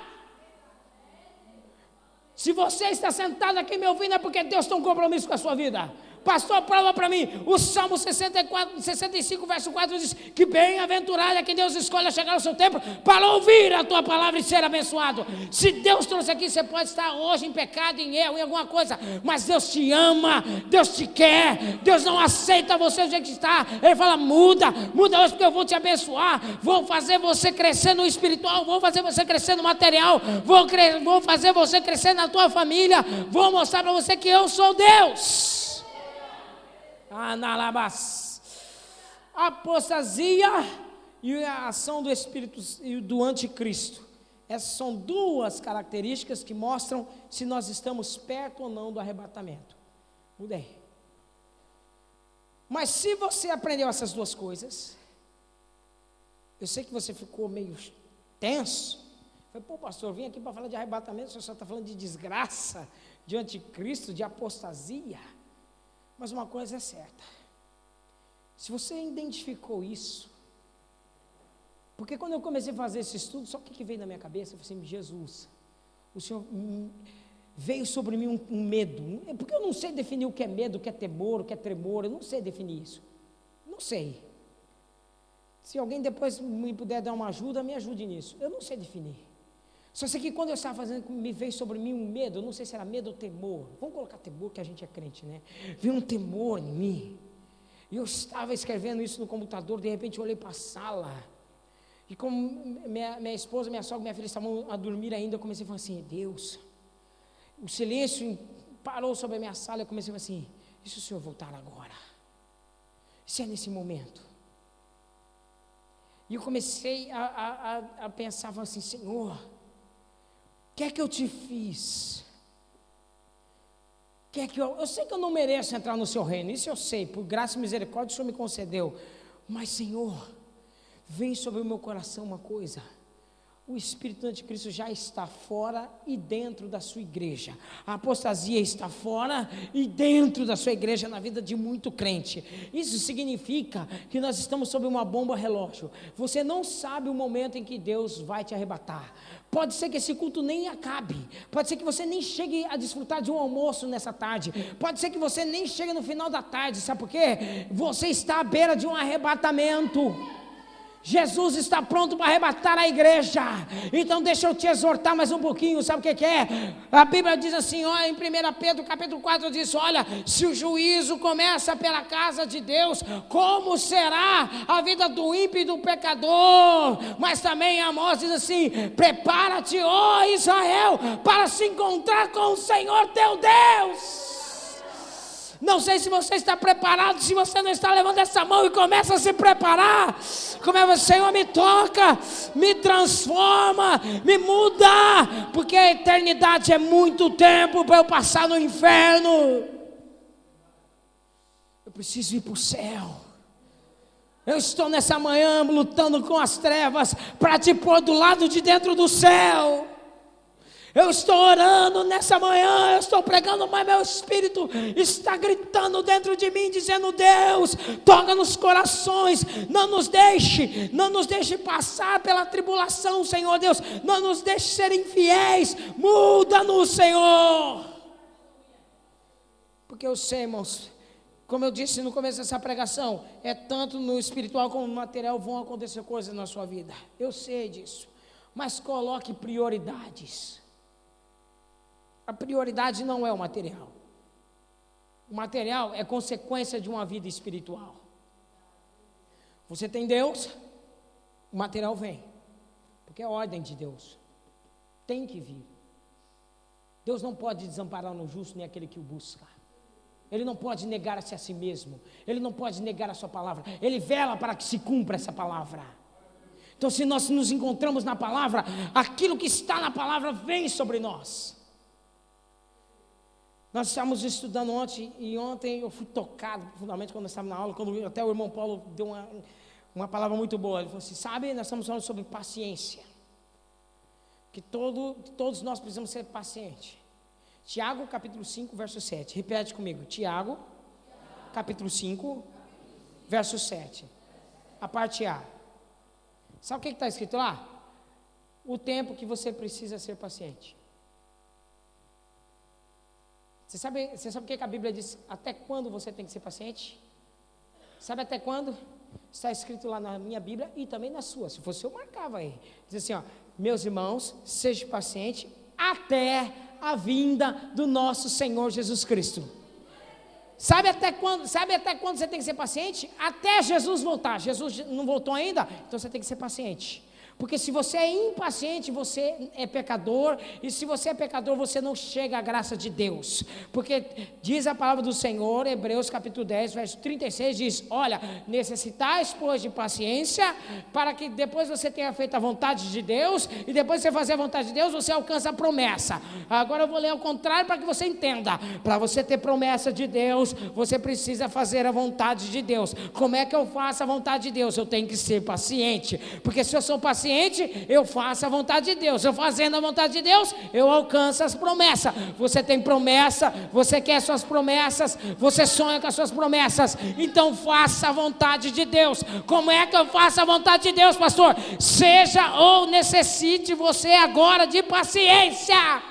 Se você está sentado aqui me ouvindo, é porque Deus tem um compromisso com a sua vida. Pastor, prova para mim. O Salmo 65, verso 4 diz que bem-aventurado é quem Deus escolhe a chegar ao seu tempo para ouvir a tua palavra e ser abençoado. Se Deus trouxe aqui, você pode estar hoje em pecado, em erro, em alguma coisa, mas Deus te ama, Deus te quer, Deus não aceita você do jeito que está. Ele fala: muda hoje, porque eu vou te abençoar, vou fazer você crescer no espiritual, vou fazer você crescer no material, vou fazer você crescer na tua família, vou mostrar para você que eu sou Deus. Analabas. A apostasia e a ação do Espírito e do anticristo. Essas são duas características que mostram se nós estamos perto ou não do arrebatamento. Mudei. Mas se você aprendeu essas duas coisas, eu sei que você ficou meio tenso. Falei: pô, pastor, eu vim aqui para falar de arrebatamento, você só está falando de desgraça, de anticristo, de apostasia. Mas uma coisa é certa: se você identificou isso, porque quando eu comecei a fazer esse estudo, só o que veio na minha cabeça? Eu falei assim: Jesus, o Senhor veio sobre mim um medo, porque eu não sei definir o que é medo, o que é temor, o que é tremor, eu não sei definir isso, não sei. Se alguém depois me puder dar uma ajuda, me ajude nisso, eu não sei definir. Só sei que quando eu estava fazendo, me veio sobre mim um medo, eu não sei se era medo ou temor, vamos colocar temor, que a gente é crente, né? Veio um temor em mim, e eu estava escrevendo isso no computador, de repente eu olhei para a sala, e como minha esposa, minha sogra, minha filha estavam a dormir ainda, eu comecei a falar assim: Deus, o silêncio parou sobre a minha sala, eu comecei a falar assim: e se o Senhor voltar agora? Se é nesse momento? E eu comecei a pensar, falando assim: Senhor, o que é que eu te fiz? Eu sei que eu não mereço entrar no seu reino, isso eu sei, por graça e misericórdia o Senhor me concedeu, mas Senhor, vem sobre o meu coração uma coisa: o espírito do anticristo já está fora e dentro da sua igreja. A apostasia está fora e dentro da sua igreja, na vida de muito crente. Isso significa que nós estamos sob uma bomba relógio. Você não sabe o momento em que Deus vai te arrebatar. Pode ser que esse culto nem acabe, pode ser que você nem chegue a desfrutar de um almoço nessa tarde, pode ser que você nem chegue no final da tarde. Sabe por quê? Você está à beira de um arrebatamento. Jesus está pronto para arrebatar a igreja. Então deixa eu te exortar mais um pouquinho. Sabe o que é? A Bíblia diz assim, olha, em 1 Pedro capítulo 4 diz, olha, se o juízo começa pela casa de Deus, como será a vida do ímpio e do pecador? Mas também Amós diz assim, prepara-te, ó Israel, para se encontrar com o Senhor teu Deus. Não sei se você está preparado. Se você não está, levando essa mão e começa a se preparar. Começa, Senhor, me toca, me transforma, me muda, porque a eternidade é muito tempo para eu passar no inferno. Eu preciso ir para o céu. Eu estou nessa manhã lutando com as trevas para te pôr do lado de dentro do céu. Eu estou orando nessa manhã, eu estou pregando, mas meu espírito está gritando dentro de mim, dizendo, Deus, toca nos corações, não nos deixe passar pela tribulação, Senhor Deus, não nos deixe ser infiéis, muda-nos, Senhor. Porque eu sei, irmãos, como eu disse no começo dessa pregação, é tanto no espiritual como no material vão acontecer coisas na sua vida, eu sei disso, mas coloque prioridades. A prioridade não é o material. O material é consequência de uma vida espiritual. Você tem Deus, o material vem. Porque é ordem de Deus. Tem que vir. Deus não pode desamparar no justo nem aquele que o busca. Ele não pode negar-se a si mesmo. Ele não pode negar a sua palavra. Ele vela para que se cumpra essa palavra. Então, se nós nos encontramos na palavra, aquilo que está na palavra vem sobre nós. Nós estávamos estudando ontem, e ontem eu fui tocado profundamente quando nós estávamos na aula, quando até o irmão Paulo deu uma palavra muito boa. Ele falou assim, sabe, nós estamos falando sobre paciência, que todos nós precisamos ser pacientes. Tiago capítulo 5, verso 7, repete comigo, Tiago capítulo 5, verso 7, a parte A. Sabe o que está escrito lá? O tempo que você precisa ser paciente. Você sabe o que a Bíblia diz? Até quando você tem que ser paciente? Sabe até quando? Está escrito lá na minha Bíblia e também na sua. Se fosse eu, marcava aí. Diz assim, ó, meus irmãos, seja paciente até a vinda do nosso Senhor Jesus Cristo. Sabe até quando você tem que ser paciente? Até Jesus voltar. Jesus não voltou ainda? Então você tem que ser paciente. Porque se você é impaciente, você é pecador, e se você é pecador, você não chega à graça de Deus. Porque diz a palavra do Senhor, Hebreus capítulo 10, verso 36, diz, olha, necessitais, pois, de paciência, para que depois você tenha feito a vontade de Deus, e depois de você fazer a vontade de Deus, você alcança a promessa. Agora eu vou ler ao contrário para que você entenda. Para você ter promessa de Deus, você precisa fazer a vontade de Deus. Como é que eu faço a vontade de Deus? Eu tenho que ser paciente, porque se eu sou paciente, eu faço a vontade de Deus. Eu fazendo a vontade de Deus, eu alcanço as promessas. Você tem promessa, você quer suas promessas, você sonha com as suas promessas, então faça a vontade de Deus. Como é que eu faço a vontade de Deus, pastor? Seja ou necessite você agora de paciência,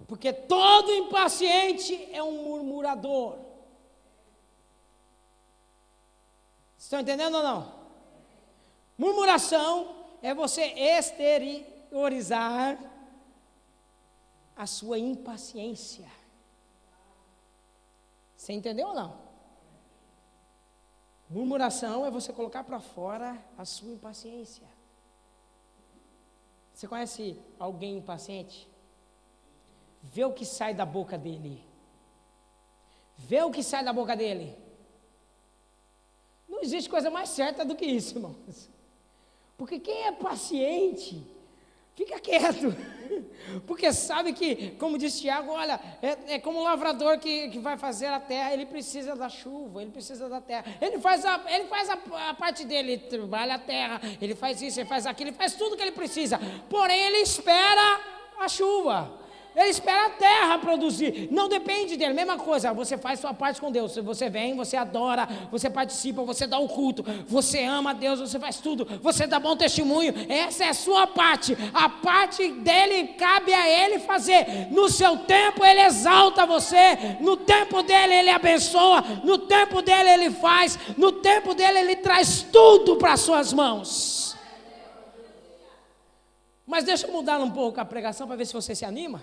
porque todo impaciente é um murmurador. Estão entendendo ou não? Murmuração é você exteriorizar a sua impaciência. Você entendeu ou não? Murmuração é você colocar para fora a sua impaciência. Você conhece alguém impaciente? Vê o que sai da boca dele. Vê o que sai da boca dele. Não existe coisa mais certa do que isso, irmãos. Porque quem é paciente, fica quieto. Porque sabe que, como disse Tiago, olha, é como um lavrador que vai fazer a terra, ele precisa da chuva, ele precisa da terra. Ele faz a parte dele, ele trabalha a terra, ele faz isso, ele faz aquilo, ele faz tudo que ele precisa. Porém, ele espera a chuva. Ele espera a terra produzir, não depende dele. Mesma coisa, você faz sua parte com Deus. Você vem, você adora, você participa, você dá o culto, você ama a Deus, você faz tudo, você dá bom testemunho. Essa é a sua parte. A parte dele cabe a ele fazer. No seu tempo ele exalta você, no tempo dele ele abençoa, no tempo dele ele faz, no tempo dele ele traz tudo para as suas mãos. Mas deixa eu mudar um pouco a pregação para ver se você se anima.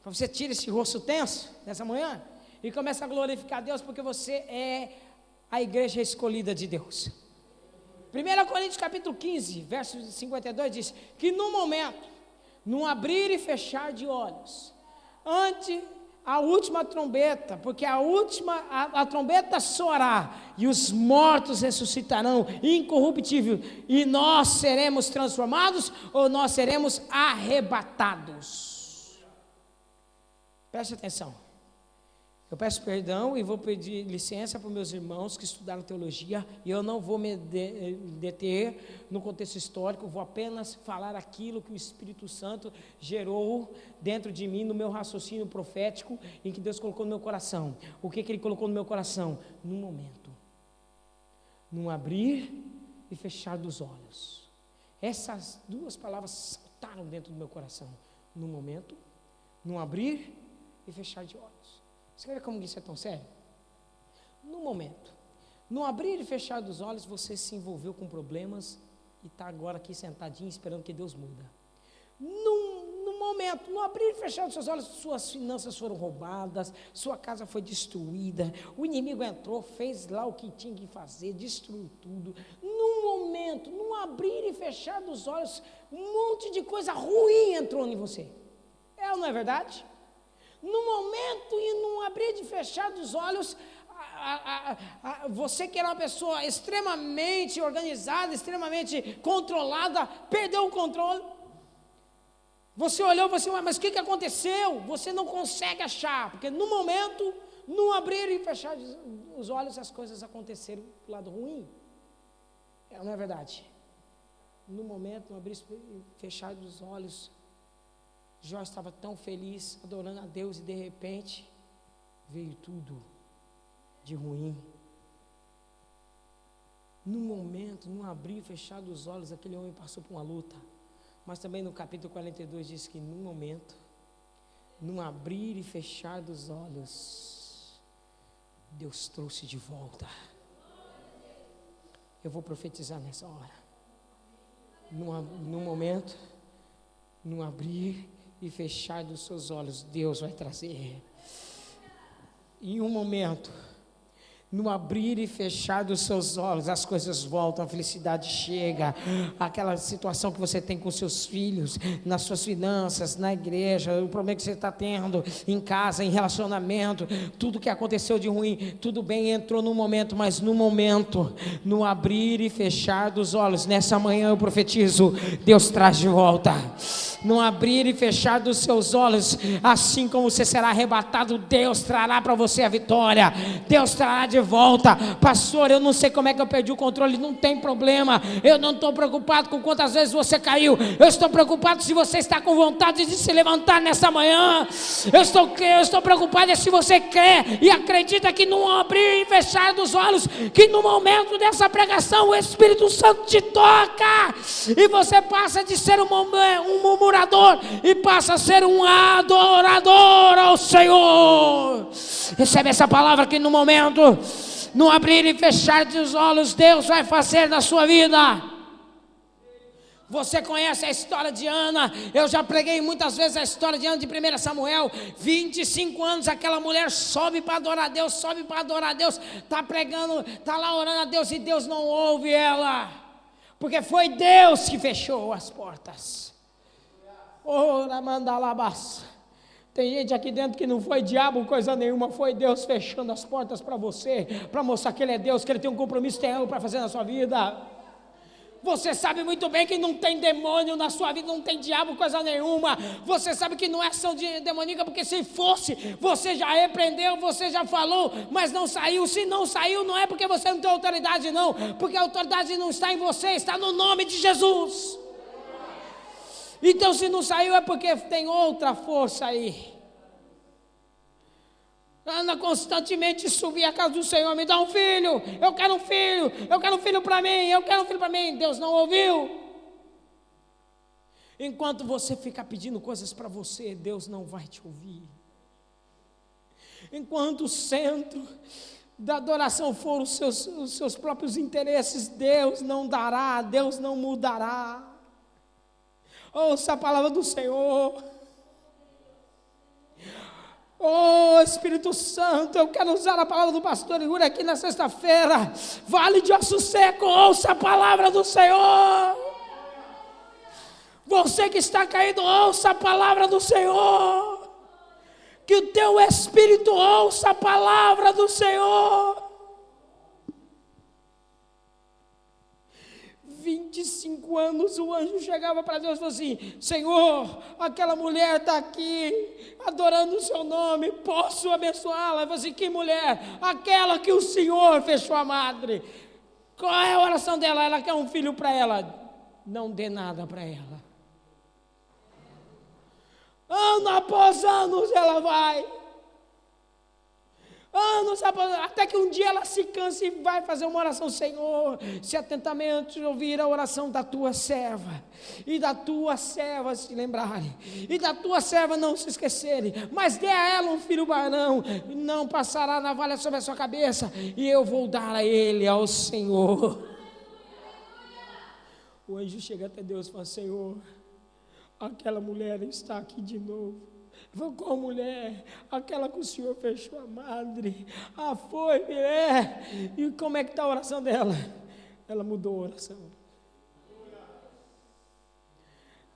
Para você tirar esse rosto tenso nessa manhã e começa a glorificar a Deus, porque você é a igreja escolhida de Deus. 1 Coríntios capítulo 15, verso 52 diz que no momento, num abrir e fechar de olhos, ante a última trombeta, porque a trombeta soará e os mortos ressuscitarão incorruptível, e nós seremos transformados ou nós seremos arrebatados. Preste atenção. Eu peço perdão e vou pedir licença para os meus irmãos que estudaram teologia, e eu não vou me deter no contexto histórico, vou apenas falar aquilo que o Espírito Santo gerou dentro de mim, no meu raciocínio profético, em que Deus colocou no meu coração. O que Ele colocou no meu coração? Num momento, num abrir e fechar dos olhos. Essas duas palavras saltaram dentro do meu coração. Num momento, num abrir e fechar de olhos. Você vê como isso é tão sério? No momento, no abrir e fechar dos olhos, você se envolveu com problemas e está agora aqui sentadinho esperando que Deus muda. No momento, no abrir e fechar dos seus olhos, suas finanças foram roubadas, sua casa foi destruída, o inimigo entrou, fez lá o que tinha que fazer, destruiu tudo. No momento, no abrir e fechar dos olhos, um monte de coisa ruim entrou em você. É ou não é verdade? No momento e no abrir e fechar dos olhos, você que era uma pessoa extremamente organizada, extremamente controlada, perdeu o controle. Você olhou e falou assim, mas o que aconteceu? Você não consegue achar, porque no momento, no abrir e fechar os olhos, as coisas aconteceram do lado ruim. Não é verdade? No momento, no abrir e fechar dos olhos, Jó estava tão feliz, adorando a Deus, e de repente veio tudo de ruim. No momento, no abrir e fechar dos olhos, aquele homem passou por uma luta. Mas também no capítulo 42 diz que no momento, no abrir e fechar dos olhos, Deus trouxe de volta. Eu vou profetizar nessa hora. No momento, no abrir e fechar dos seus olhos, Deus vai trazer. Em um momento, no abrir e fechar dos seus olhos, as coisas voltam, a felicidade chega, aquela situação que você tem com seus filhos, nas suas finanças, na igreja, o problema que você está tendo em casa, em relacionamento, tudo que aconteceu de ruim, tudo bem, entrou no momento, mas no momento, no abrir e fechar dos olhos, nessa manhã eu profetizo, Deus traz de volta. No abrir e fechar dos seus olhos, assim como você será arrebatado, Deus trará para você a vitória, Deus trará de volta. Pastor, eu não sei como é que eu perdi o controle. Não tem problema, eu não estou preocupado com quantas vezes você caiu, eu estou preocupado se você está com vontade de se levantar nessa manhã. Eu estou preocupado se você quer e acredita que no abrir e fechar dos olhos, que no momento dessa pregação o Espírito Santo te toca e você passa de ser um murmurador e passa a ser um adorador ao Senhor. Recebe essa palavra que no momento, no abrir e fechar dos olhos, Deus vai fazer na sua vida. Você conhece a história de Ana, eu já preguei muitas vezes a história de Ana de 1 Samuel, 25 anos, aquela mulher sobe para adorar a Deus, está pregando, está lá orando a Deus e Deus não ouve ela, porque foi Deus que fechou as portas. Ora, manda labas. Tem gente aqui dentro que não foi diabo coisa nenhuma, foi Deus fechando as portas para você, para mostrar que Ele é Deus, que Ele tem um compromisso, tem algo para fazer na sua vida. Você sabe muito bem que não tem demônio na sua vida, não tem diabo coisa nenhuma. Você sabe que não é ação demoníaca, porque se fosse, você já repreendeu, você já falou, mas não saiu. Se não saiu, não é porque você não tem autoridade não, porque a autoridade não está em você, está no nome de Jesus. Então, se não saiu, é porque tem outra força aí. Anda constantemente subir a casa do Senhor, me dá um filho, eu quero um filho para mim, eu quero um filho para mim. Deus não ouviu. Enquanto você ficar pedindo coisas para você, Deus não vai te ouvir. Enquanto o centro da adoração for os seus próprios interesses, Deus não dará, Deus não mudará. Ouça a palavra do Senhor. Oh, Espírito Santo, eu quero usar a palavra do pastor Igor aqui na sexta-feira. Vale de osso seco, ouça a palavra do Senhor. Você que está caído, ouça a palavra do Senhor. Que o teu espírito ouça a palavra do Senhor. 25 anos o anjo chegava para Deus e falou assim: Senhor, aquela mulher está aqui adorando o seu nome, posso abençoá-la? Ele falou assim: que mulher? Aquela que o Senhor fechou a madre. Qual é a oração dela? Ela quer um filho para ela. Não dê nada para ela. Ano após anos ela vai. Anos após anos, até que um dia ela se cansa e vai fazer uma oração: Senhor, se atentamente ouvir a oração da tua serva, e da tua serva se lembrarem, e da tua serva não se esquecerem, mas dê a ela um filho varão, não passará navalha sobre a sua cabeça, e eu vou dar a ele ao Senhor. O anjo chega até Deus e fala: Senhor, aquela mulher está aqui de novo. Qual mulher? Aquela que o Senhor fechou a madre. Ah, foi, mulher. E como é que está a oração dela? Ela mudou a oração.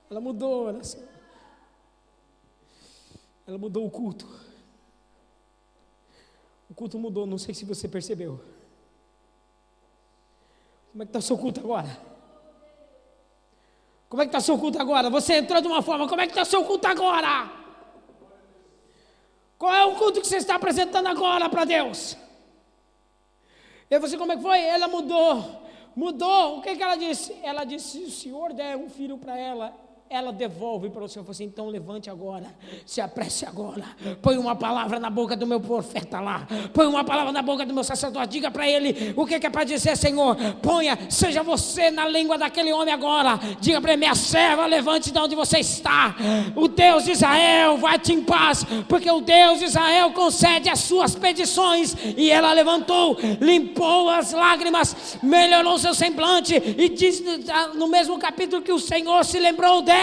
Ela mudou a oração. Ela mudou o culto. O culto mudou, não sei se você percebeu. Como é que está o seu culto agora? Como é que está o seu culto agora? Você entrou de uma forma, como é que está o seu culto agora? Qual é o culto que você está apresentando agora para Deus? E você, como é que foi? Ela mudou, o que ela disse? Ela disse: se o Senhor der um filho para ela, ela devolve para o Senhor. Falou assim: então levante agora, se apresse agora, põe uma palavra na boca do meu profeta lá, põe uma palavra na boca do meu sacerdote, diga para ele o que é para dizer: Senhor, seja você na língua daquele homem agora, diga para ele: minha serva, levante de onde você está, o Deus de Israel vai-te em paz, porque o Deus de Israel concede as suas petições. E ela levantou, limpou as lágrimas, melhorou seu semblante, e diz no mesmo capítulo que o Senhor se lembrou dela.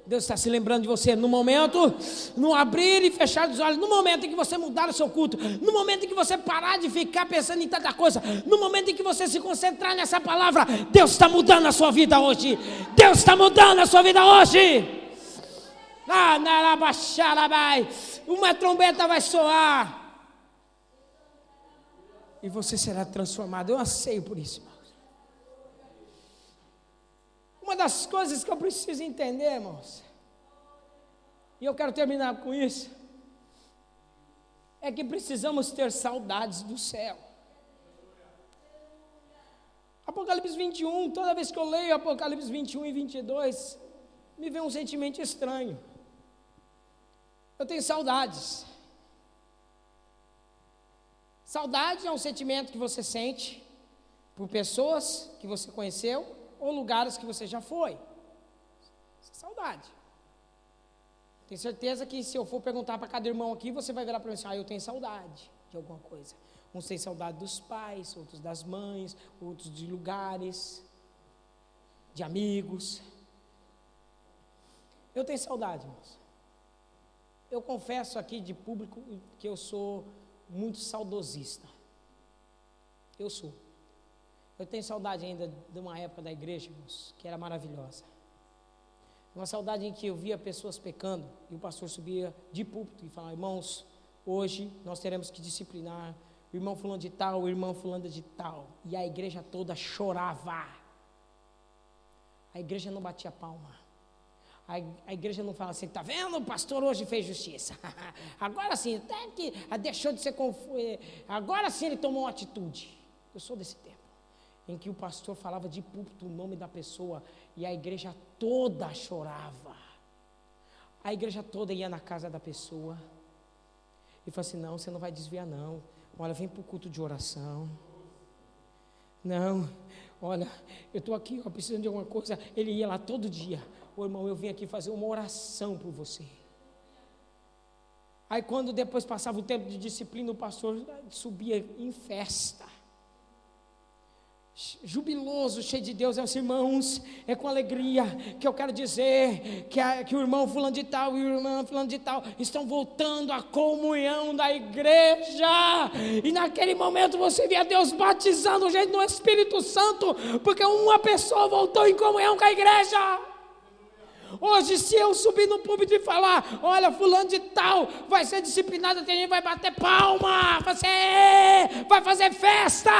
Deus está se lembrando de você no momento, no abrir e fechar dos olhos, no momento em que você mudar o seu culto, no momento em que você parar de ficar pensando em tanta coisa, no momento em que você se concentrar nessa palavra. Deus está mudando a sua vida hoje. Deus está mudando a sua vida hoje. Uma trombeta vai soar e você será transformado. Eu anseio por isso, irmão. Uma das coisas que eu preciso entender, irmãos, e eu quero terminar com isso, é que precisamos ter saudades do céu. Apocalipse 21, toda vez que eu leio Apocalipse 21 e 22, me vem um sentimento estranho. Eu tenho saudades. Saudade é um sentimento que você sente por pessoas que você conheceu, ou lugares que você já foi. Saudade. Tenho certeza que se eu for perguntar para cada irmão aqui, você vai virar para mim assim: eu tenho saudade de alguma coisa. Uns têm saudade dos pais, outros das mães, outros de lugares, de amigos. Eu tenho saudade, irmãos. Eu confesso aqui de público que eu sou muito saudosista. Eu sou. Eu tenho saudade ainda de uma época da igreja, irmãos, que era maravilhosa. Uma saudade em que eu via pessoas pecando e o pastor subia de púlpito e falava: irmãos, hoje nós teremos que disciplinar o irmão fulano de tal, o irmão fulano de tal. E a igreja toda chorava. A igreja não batia palma. A igreja não fala assim: tá vendo, o pastor hoje fez justiça. Agora sim, até que deixou de ser confuso. Agora sim ele tomou uma atitude. Eu sou desse tempo. em que o pastor falava de púlpito o nome da pessoa e a igreja toda chorava. A igreja toda ia na casa da pessoa e falava assim: não, você não vai desviar não, olha, vem para o culto de oração. Não, olha, eu estou aqui, eu precisando de alguma coisa. Ele ia lá todo dia: ô irmão, eu vim aqui fazer uma oração por você. Aí quando depois passava o tempo de disciplina, o pastor subia em festa, jubiloso, cheio de Deus. Meus irmãos, é com alegria que eu quero dizer que o irmão fulano de tal e o irmão fulano de tal estão voltando à comunhão da igreja, e naquele momento você via Deus batizando gente no Espírito Santo, porque uma pessoa voltou em comunhão com a igreja. Hoje, se eu subir no púlpito e falar: olha, fulano de tal vai ser disciplinado, tem gente vai bater palma, vai fazer festa.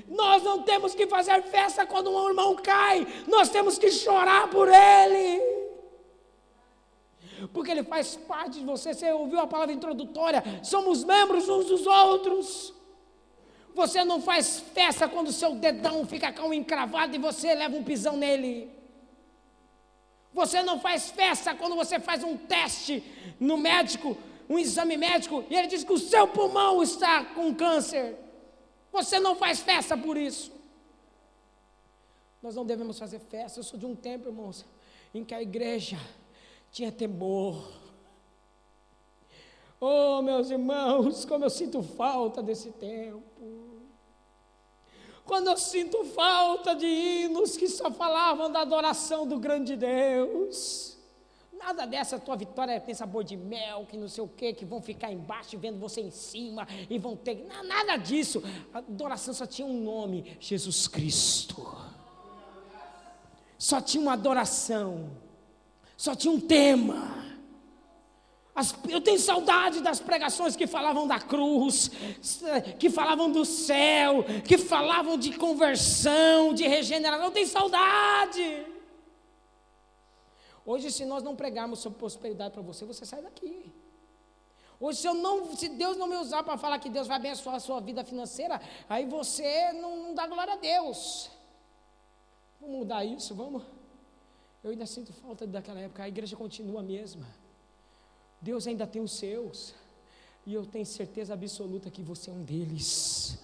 Nós não temos que fazer festa quando um irmão cai, nós temos que chorar por ele, porque ele faz parte de você. Você ouviu a palavra introdutória, somos membros uns dos outros. Você não faz festa quando o seu dedão fica com um encravado e você leva um pisão nele. Você não faz festa quando você faz um teste no médico, um exame médico, e ele diz que o seu pulmão está com câncer. Você não faz festa por isso. Nós não devemos fazer festa. Eu sou de um tempo, irmãos, em que a igreja tinha temor. Oh, meus irmãos, como eu sinto falta desse tempo. Quando eu sinto falta de hinos que só falavam da adoração do grande Deus. Nada dessa tua vitória tem sabor de mel, que não sei o quê, que vão ficar embaixo vendo você em cima e vão ter... Nada disso. A adoração só tinha um nome: Jesus Cristo. Só tinha uma adoração. Só tinha um tema. Eu tenho saudade das pregações que falavam da cruz, que falavam do céu, que falavam de conversão, de regeneração. Eu tenho saudade. Hoje, se nós não pregarmos sobre prosperidade para você, você sai daqui. Hoje, se Deus não me usar para falar que Deus vai abençoar a sua vida financeira, aí você não dá glória a Deus. Vamos mudar isso, vamos? Eu ainda sinto falta daquela época. A igreja continua a mesma. Deus ainda tem os seus, e eu tenho certeza absoluta que você é um deles.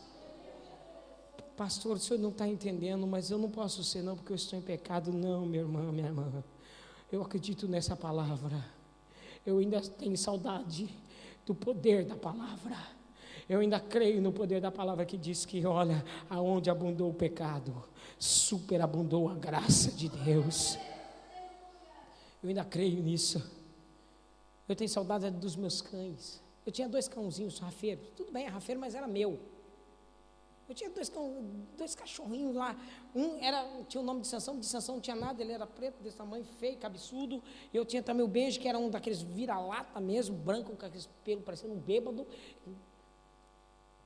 Pastor, o senhor não está entendendo, mas eu não posso ser não, porque eu estou em pecado. Não, meu irmão, minha irmã, eu acredito nessa palavra. Eu ainda tenho saudade do poder da palavra. Eu ainda creio no poder da palavra que diz que, olha, aonde abundou o pecado, superabundou a graça de Deus. Eu ainda creio nisso. Eu tenho saudade dos meus cães. Eu tinha 2 cãozinhos rafeiros. Tudo bem, rafeiro, mas era meu. Eu tinha 2 cachorrinhos lá. Tinha o nome de Sansão não tinha nada. Ele era preto, desse tamanho, feio, cabeçudo. Eu tinha também o Benji, que era um daqueles vira-lata mesmo, branco, com aqueles pelos parecendo um bêbado.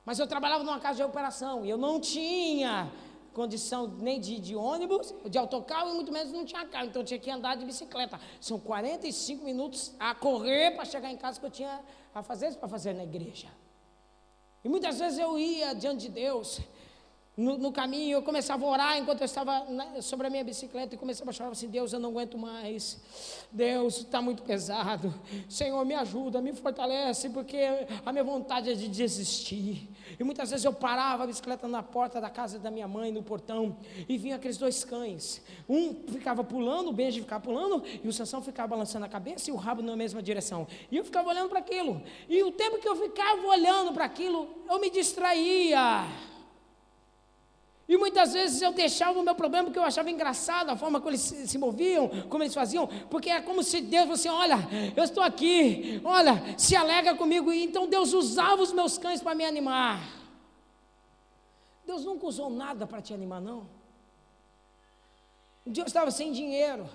Mas eu trabalhava numa casa de recuperação, e eu não tinha condição nem de ônibus, de autocarro, e muito menos não tinha carro, então eu tinha que andar de bicicleta. São 45 minutos a correr para chegar em casa, que eu tinha a fazer isso para fazer na igreja. E muitas vezes eu ia diante de Deus, no caminho, eu começava a orar enquanto eu estava sobre a minha bicicleta, e começava a chorar assim: Deus, eu não aguento mais, Deus, está muito pesado, Senhor, me ajuda, me fortalece, porque a minha vontade é de desistir. E muitas vezes eu parava a bicicleta na porta da casa da minha mãe, no portão, e vinha aqueles 2 cães, um ficava pulando, o Benji ficava pulando, e o Sansão ficava balançando a cabeça e o rabo na mesma direção, e eu ficava olhando para aquilo, e o tempo que eu ficava olhando para aquilo, eu me distraía. E muitas vezes eu deixava o meu problema, porque eu achava engraçado a forma como eles se moviam, como eles faziam, porque é como se Deus fosse: olha, eu estou aqui, olha, se alegra comigo. E então Deus usava os meus cães para me animar. Deus nunca usou nada para te animar, não. Um dia eu estava sem dinheiro,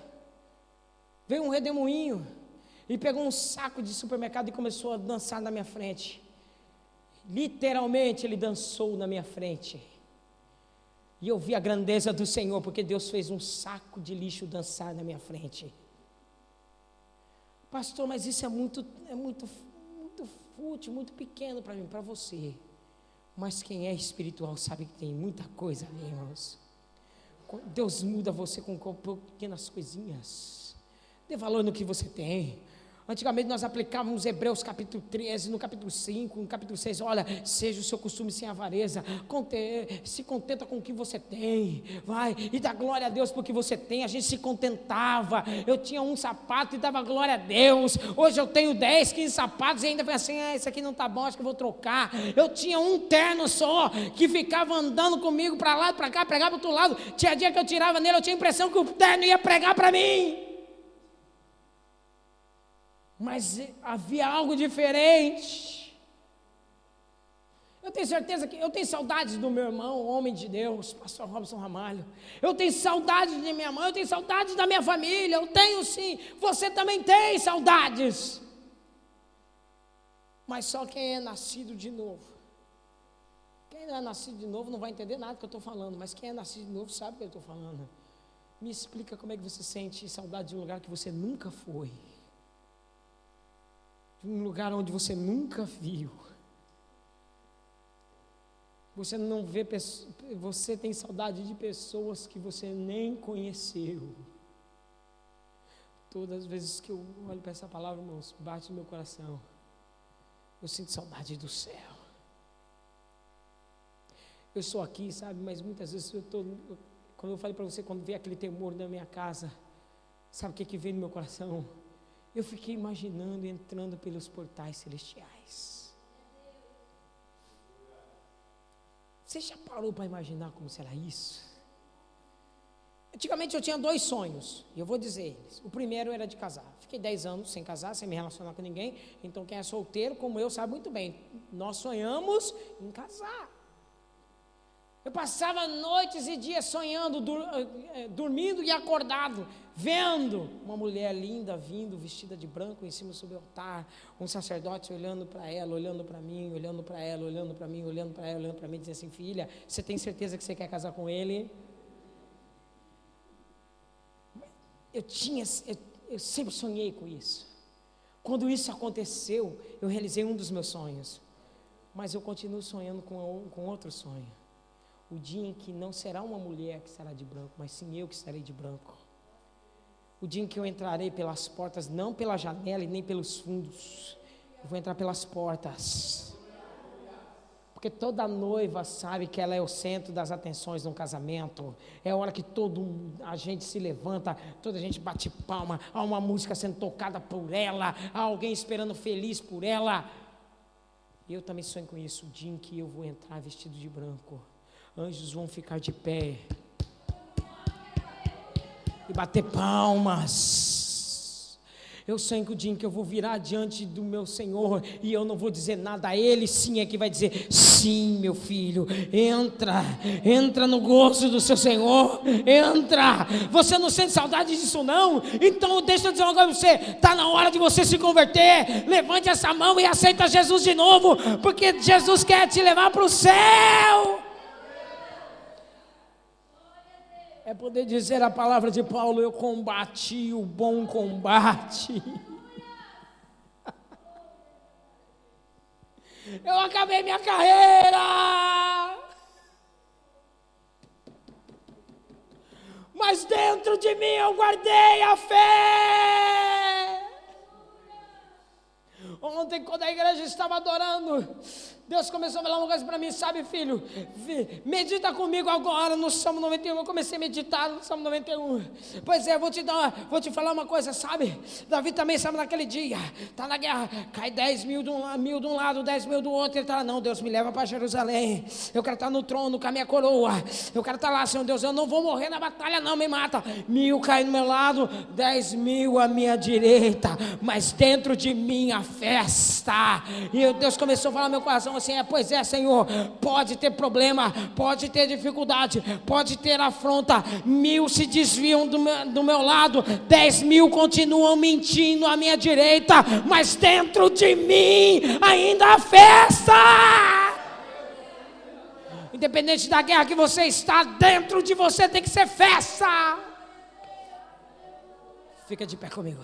veio um redemoinho e pegou um saco de supermercado e começou a dançar na minha frente. Literalmente ele dançou na minha frente. E eu vi a grandeza do Senhor, porque Deus fez um saco de lixo dançar na minha frente. Pastor, mas isso é muito fútil, muito pequeno para mim, para você. Mas quem é espiritual sabe que tem muita coisa ali, irmãos. Deus muda você com pequenas coisinhas. Dê valor no que você tem. Antigamente nós aplicávamos Hebreus capítulo 13, no capítulo 5, no capítulo 6, olha, seja o seu costume sem avareza, se contenta com o que você tem, vai, e dá glória a Deus por que você tem. A gente se contentava. Eu tinha um sapato e dava glória a Deus. Hoje eu tenho 10, 15 sapatos e ainda foi assim, esse aqui não está bom, acho que eu vou trocar. Eu tinha um terno só, que ficava andando comigo para lá, para cá, pregava para o outro lado. Tinha dia que eu tirava nele, eu tinha a impressão que o terno ia pregar para mim. Mas havia algo diferente. Eu tenho certeza que eu tenho saudades do meu irmão, homem de Deus, pastor Robson Ramalho. Eu tenho saudades de minha mãe, eu tenho saudades da minha família. Eu tenho sim, você também tem saudades. Mas só quem é nascido de novo. Quem não é nascido de novo não vai entender nada do que eu estou falando. Mas quem é nascido de novo sabe o que eu estou falando. Me explica como é que você sente saudade de um lugar que você nunca foi. De um lugar onde você nunca viu. Você não vê, você tem saudade de pessoas que você nem conheceu. Todas as vezes que eu olho para essa palavra, irmãos, bate no meu coração. Eu sinto saudade do céu. Eu sou aqui, sabe, mas muitas vezes quando eu falei para você, quando veio aquele temor na minha casa, sabe o que veio no meu coração? Eu fiquei imaginando entrando pelos portais celestiais. Você já parou para imaginar como será isso? Antigamente eu tinha 2 sonhos, e eu vou dizer eles. O primeiro era de casar. Fiquei 10 anos sem casar, sem me relacionar com ninguém. Então quem é solteiro, como eu, sabe muito bem. Nós sonhamos em casar. Eu passava noites e dias sonhando, dormindo e acordado, vendo uma mulher linda vindo, vestida de branco, em cima sobre o altar, um sacerdote olhando para ela, olhando para mim, olhando para ela, olhando para mim, olhando para ela, olhando para mim, dizendo assim: filha, você tem certeza que você quer casar com ele? Eu sempre sonhei com isso. Quando isso aconteceu, eu realizei um dos meus sonhos, mas eu continuo sonhando com outro sonho. O dia em que não será uma mulher que estará de branco, mas sim eu que estarei de branco. O dia em que eu entrarei pelas portas, não pela janela e nem pelos fundos. Eu vou entrar pelas portas. Porque toda noiva sabe que ela é o centro das atenções de um casamento. É a hora que a gente se levanta, toda a gente bate palma, há uma música sendo tocada por ela, há alguém esperando feliz por ela. Eu também sonho com isso, o dia em que eu vou entrar vestido de branco. Anjos vão ficar de pé e bater palmas. Eu sonho que o dia em que eu vou virar diante do meu Senhor e eu não vou dizer nada a Ele, sim é que vai dizer: sim, meu filho, entra no gozo do seu Senhor, entra. Você não sente saudade disso não? Então deixa eu dizer uma coisa para você, está na hora de você se converter. Levante essa mão e aceita Jesus de novo, porque Jesus quer te levar para o céu. É poder dizer a palavra de Paulo: eu combati o bom combate. Eu acabei minha carreira. Mas dentro de mim eu guardei a fé. Ontem, quando a igreja estava adorando, Deus começou a falar uma coisa para mim: sabe, filho, medita comigo agora no Salmo 91. Eu comecei a meditar no Salmo 91. Pois é, vou te falar uma coisa, sabe? Davi também, sabe, naquele dia, está na guerra, cai 10 mil de um lado, 10 mil do outro. Ele está lá: não, Deus, me leva para Jerusalém. Eu quero estar no trono com a minha coroa. Eu quero estar lá, Senhor Deus. Eu não vou morrer na batalha, não, me mata. 1000 cai no meu lado, 10 mil à minha direita. Mas dentro de mim a fé está. E Deus começou a falar no meu coração assim: pois é, Senhor, pode ter problema, pode ter dificuldade, pode ter afronta, 1000 se desviam do meu lado, 10 mil continuam mentindo à minha direita, mas dentro de mim ainda há festa. Independente da guerra que você está, dentro de você tem que ser festa. Fica de pé comigo.